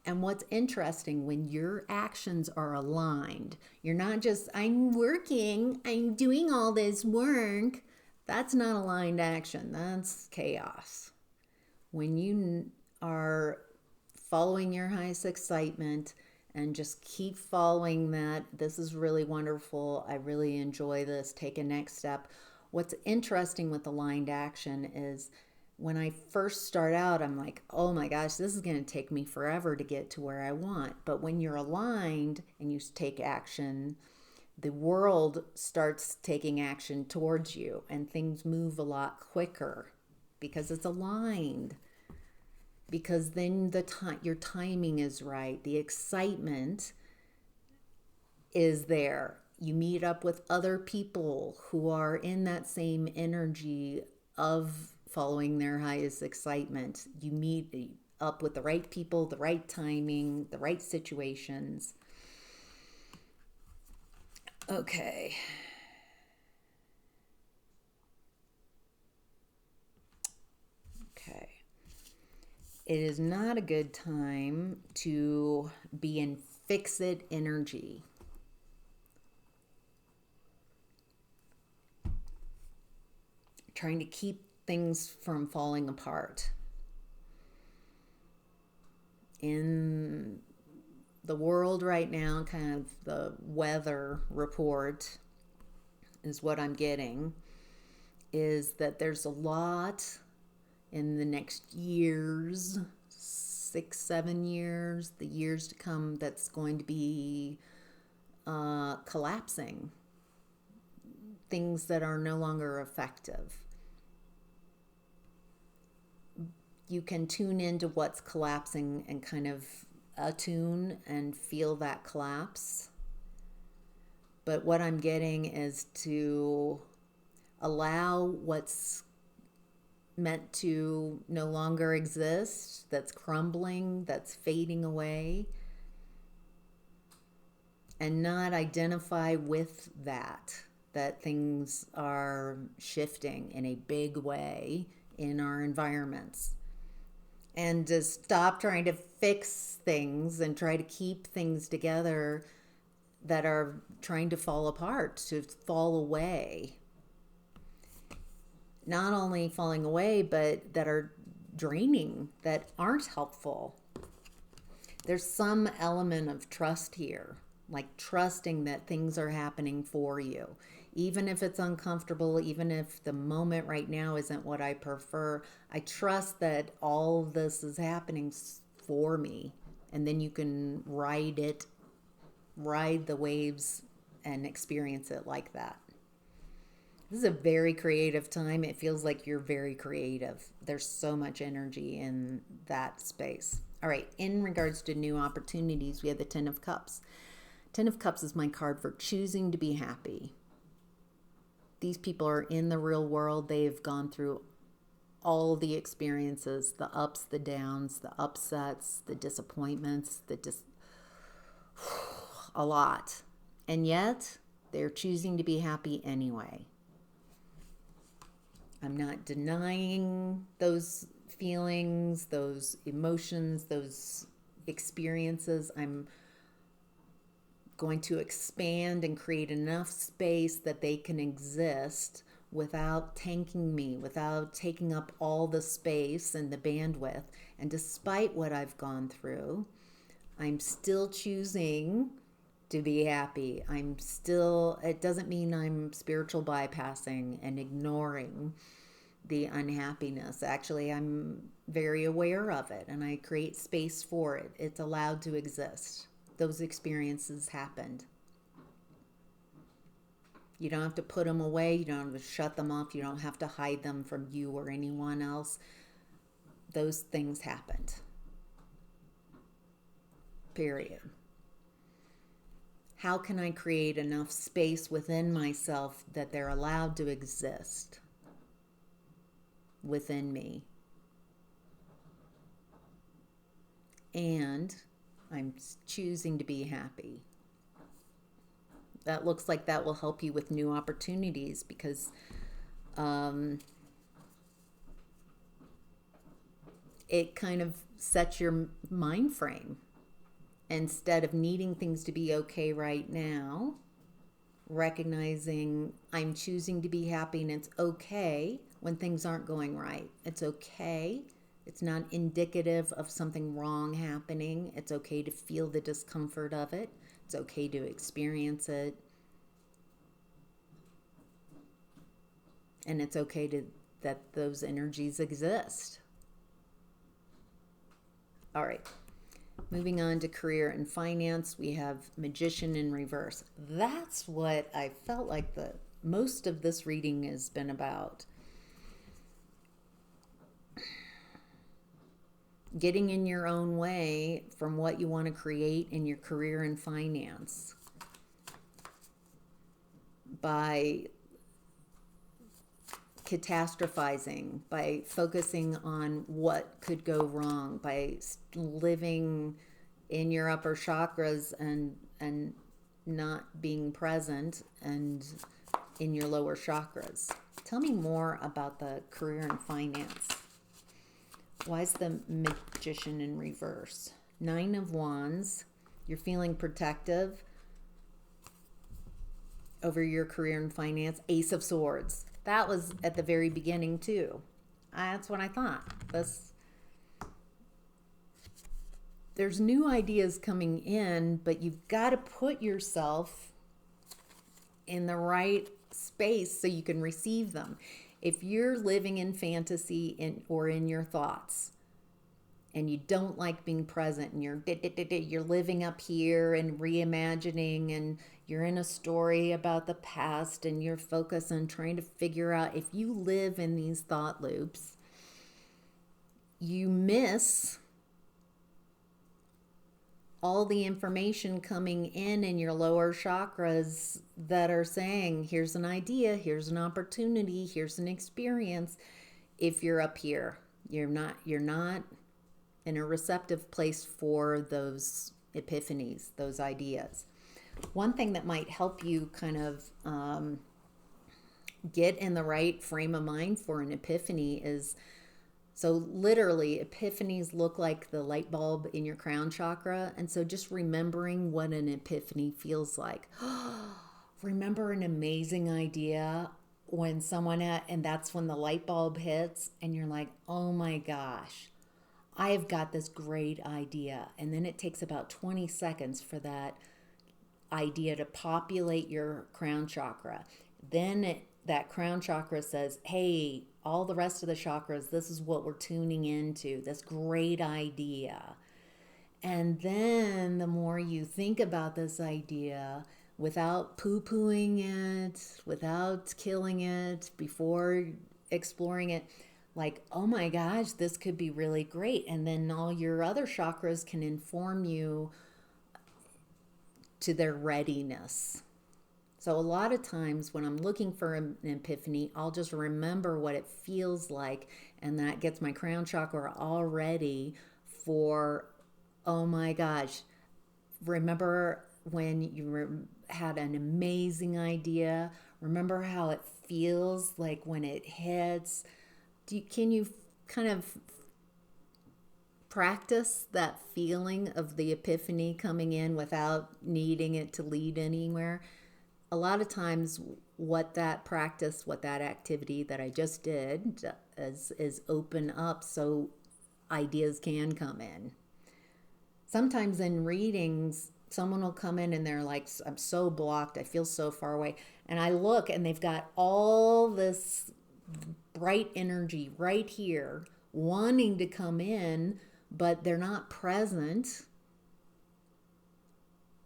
And what's interesting, when your actions are aligned, you're not just, I'm working, I'm doing all this work. That's not aligned action. That's chaos. When you are following your highest excitement and just keep following that, this is really wonderful. I really enjoy this. Take a next step. What's interesting with aligned action is when I first start out, I'm like, oh my gosh, this is going to take me forever to get to where I want. But when you're aligned and you take action, the world starts taking action towards you and things move a lot quicker because it's aligned. Because then your timing is right. The excitement is there. You meet up with other people who are in that same energy of following their highest excitement. You meet up with the right people, the right timing, the right situations. Okay. Okay. It is not a good time to be in fix-it energy. Trying to keep things from falling apart. In the world right now, kind of the weather report is what I'm getting, is that there's a lot in the next years, 6, 7 years, the years to come, that's going to be collapsing. Things that are no longer effective. You can tune into what's collapsing and kind of attune and feel that collapse. But what I'm getting is to allow what's meant to no longer exist, that's crumbling, that's fading away, and not identify with that things are shifting in a big way in our environments. And to stop trying to fix things and try to keep things together that are trying to fall apart, to fall away. Not only falling away, but that are draining, that aren't helpful. There's some element of trust here, like trusting that things are happening for you. Even if it's uncomfortable, even if the moment right now isn't what I prefer, I trust that all of this is happening for me. And then you can ride the waves and experience it like that. This is a very creative time. It feels like you're very creative. There's so much energy in that space. All right, in regards to new opportunities, we have the Ten of Cups. Ten of Cups is my card for choosing to be happy. These people are in the real world. They've gone through all the experiences, the ups, the downs, the upsets, the disappointments, a lot. And yet, they're choosing to be happy anyway. I'm not denying those feelings, those emotions, those experiences. I'm going to expand and create enough space that they can exist without tanking me, without taking up all the space and the bandwidth. And despite what I've gone through, I'm still choosing to be happy. It doesn't mean I'm spiritual bypassing and ignoring the unhappiness. Actually, I'm very aware of it and I create space for it. It's allowed to exist. Those experiences happened. You don't have to put them away. You don't have to shut them off. You don't have to hide them from you or anyone else. Those things happened. Period. How can I create enough space within myself that they're allowed to exist within me? And I'm choosing to be happy. That looks like that will help you with new opportunities because it kind of sets your mind frame. Instead of needing things to be okay right now, recognizing I'm choosing to be happy and it's okay when things aren't going right. It's okay. It's not indicative of something wrong happening. It's okay to feel the discomfort of it. It's okay to experience it. And it's okay that those energies exist. All right. Moving on to career and finance, we have Magician in reverse. That's what I felt like most of this reading has been about. Getting in your own way from what you want to create in your career and finance by catastrophizing, by focusing on what could go wrong, by living in your upper chakras and not being present and in your lower chakras. Tell me more about the career and finance. Why is the Magician in reverse? 9 of Wands. You're feeling protective over your career and finance. Ace of Swords. That was at the very beginning too. That's what I thought. There's new ideas coming in, but you've got to put yourself in the right space so you can receive them. If you're living in fantasy or in your thoughts and you don't like being present and you're living up here and reimagining and you're in a story about the past and you're focused on trying to figure out, if you live in these thought loops, you miss all the information coming in your lower chakras that are saying, here's an idea, here's an opportunity, here's an experience. If you're up here, you're not in a receptive place for those epiphanies, those ideas. One thing that might help you kind of get in the right frame of mind for an epiphany is, so literally epiphanies look like the light bulb in your crown chakra. And so just remembering what an epiphany feels like. Remember an amazing idea when and that's when the light bulb hits and you're like, oh my gosh, I've got this great idea. And then it takes about 20 seconds for that idea to populate your crown chakra. Then that crown chakra says, hey, all the rest of the chakras, this is what we're tuning into, this great idea. And then the more you think about this idea without poo-pooing it, without killing it, before exploring it, like, oh my gosh, this could be really great. And then all your other chakras can inform you to their readiness. So a lot of times when I'm looking for an epiphany, I'll just remember what it feels like, and that gets my crown chakra all ready for, oh my gosh, remember when you had an amazing idea? Remember how it feels like when it hits? Can you kind of practice that feeling of the epiphany coming in without needing it to lead anywhere? A lot of times what that activity that I just did is open up so ideas can come in. Sometimes in readings, Someone will come in and they're like, I'm so blocked. I feel so far away. And I look and they've got all this bright energy right here wanting to come in, but they're not present.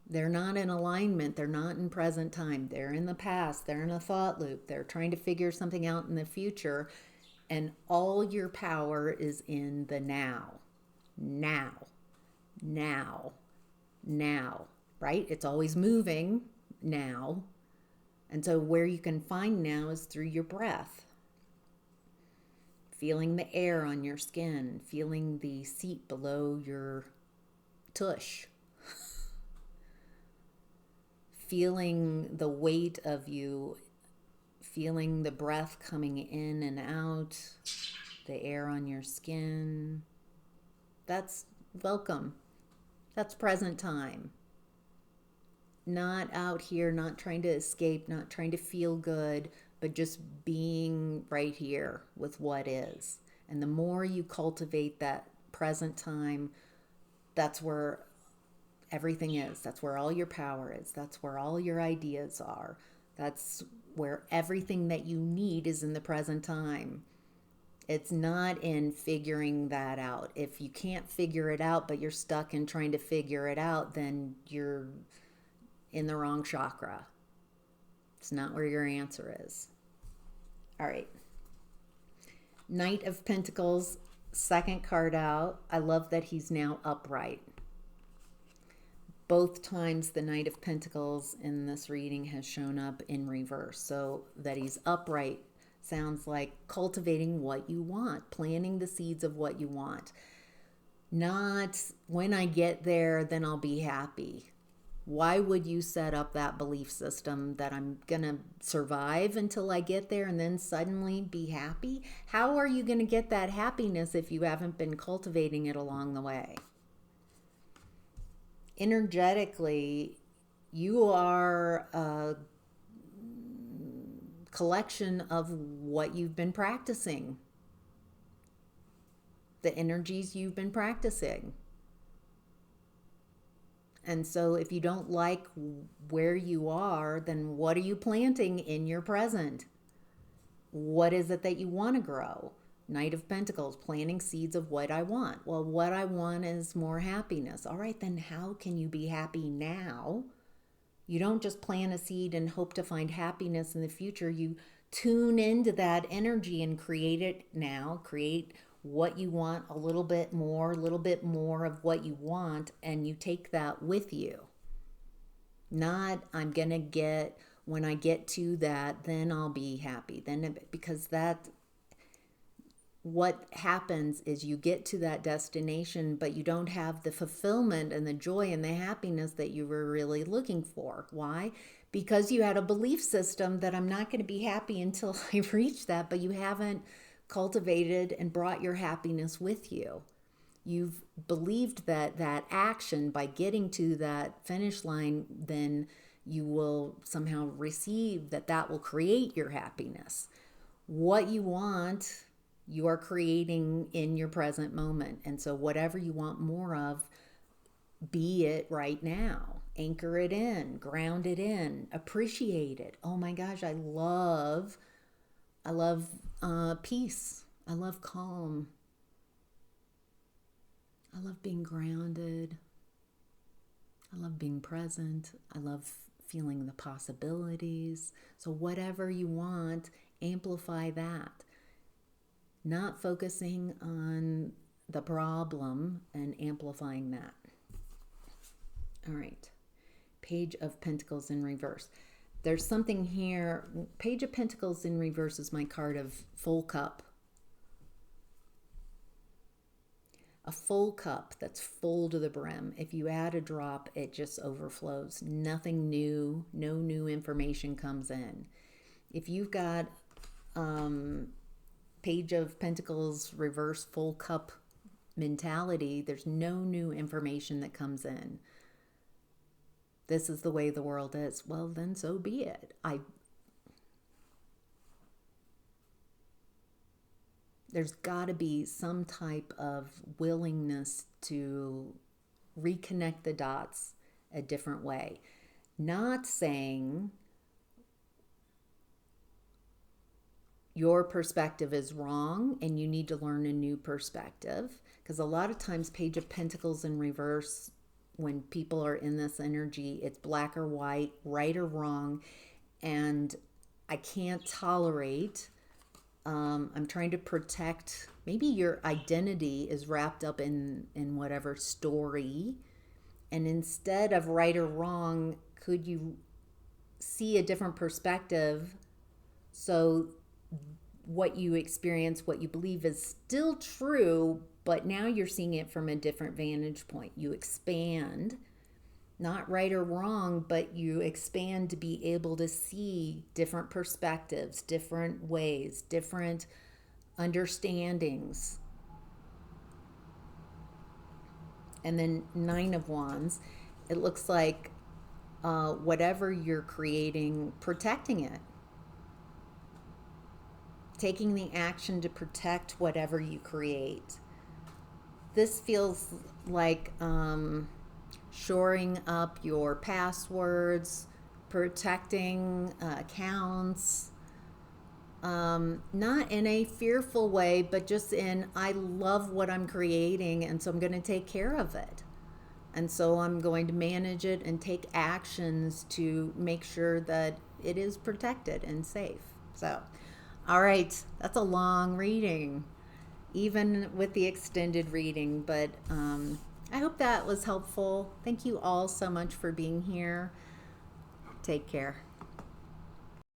They're not in alignment. They're not in present time. They're in the past. They're in a thought loop. They're trying to figure something out in the future. And all your power is in the now. Now. Now. Now. Right? It's always moving now. And so where you can find now is through your breath. Feeling the air on your skin. Feeling the seat below your tush. Feeling the weight of you, feeling the breath coming in and out, the air on your skin. That's welcome. That's present time. Not out here, not trying to escape, not trying to feel good, but just being right here with what is. And the more you cultivate that present time, that's where everything is. That's where all your power is. That's where all your ideas are. That's where everything that you need is in the present time. It's not in figuring that out. If you can't figure it out, but you're stuck in trying to figure it out, then you're in the wrong chakra. It's not where your answer is. All right. Knight of Pentacles, second card out. I love that he's now upright. Both times the Knight of Pentacles in this reading has shown up in reverse. So that he's upright sounds like cultivating what you want, planting the seeds of what you want. Not when I get there, then I'll be happy. Why would you set up that belief system that I'm going to survive until I get there and then suddenly be happy? How are you going to get that happiness if you haven't been cultivating it along the way? Energetically, you are a collection of what you've been practicing, the energies you've been practicing. And so if you don't like where you are, then what are you planting in your present? What is it that you want to grow? Knight of Pentacles, planting seeds of what I want. Well, what I want is more happiness. All right, then how can you be happy now? You don't just plant a seed and hope to find happiness in the future. You tune into that energy and create it now. Create what you want, a little bit more of what you want, and you take that with you. Not, I'm going to get, when I get to that, then I'll be happy. Then, because that, what happens is you get to that destination, but you don't have the fulfillment and the joy and the happiness that you were really looking for. Why? Because you had a belief system that I'm not going to be happy until I reach that, but you haven't cultivated and brought your happiness with you. You've believed that that action, by getting to that finish line, then you will somehow receive that will create your happiness. What you want, you are creating in your present moment. And so whatever you want more of, be it right now. Anchor it in, ground it in, appreciate it. Oh my gosh, I love peace. I love calm. I love being grounded. I love being present. I love feeling the possibilities. So whatever you want, amplify that. Not focusing on the problem and amplifying that. All right. Page of Pentacles in reverse. There's something here. Page of Pentacles in reverse is my card of full cup. A full cup that's full to the brim. If you add a drop, it just overflows. Nothing new, no new information comes in. If you've got Page of Pentacles reverse full cup mentality, there's no new information that comes in. This is the way the world is. Well, then so be it. There's got to be some type of willingness to reconnect the dots a different way. Not saying your perspective is wrong and you need to learn a new perspective, because a lot of times Page of Pentacles in reverse, when people are in this energy, it's black or white, right or wrong, and I can't tolerate. I'm trying to protect. Maybe your identity is wrapped up in whatever story, and instead of right or wrong, could you see a different perspective so what you experience, what you believe is still true, but now you're seeing it from a different vantage point. You expand, not right or wrong, but you expand to be able to see different perspectives, different ways, different understandings. And then Nine of Wands, it looks like whatever you're creating, protecting it, taking the action to protect whatever you create. This feels like shoring up your passwords, protecting accounts, not in a fearful way, but just in, I love what I'm creating, and so I'm going to take care of it. And so I'm going to manage it and take actions to make sure that it is protected and safe. So, all right, that's a long reading, even with the extended reading, but I hope that was helpful. Thank you all so much for being here. Take care.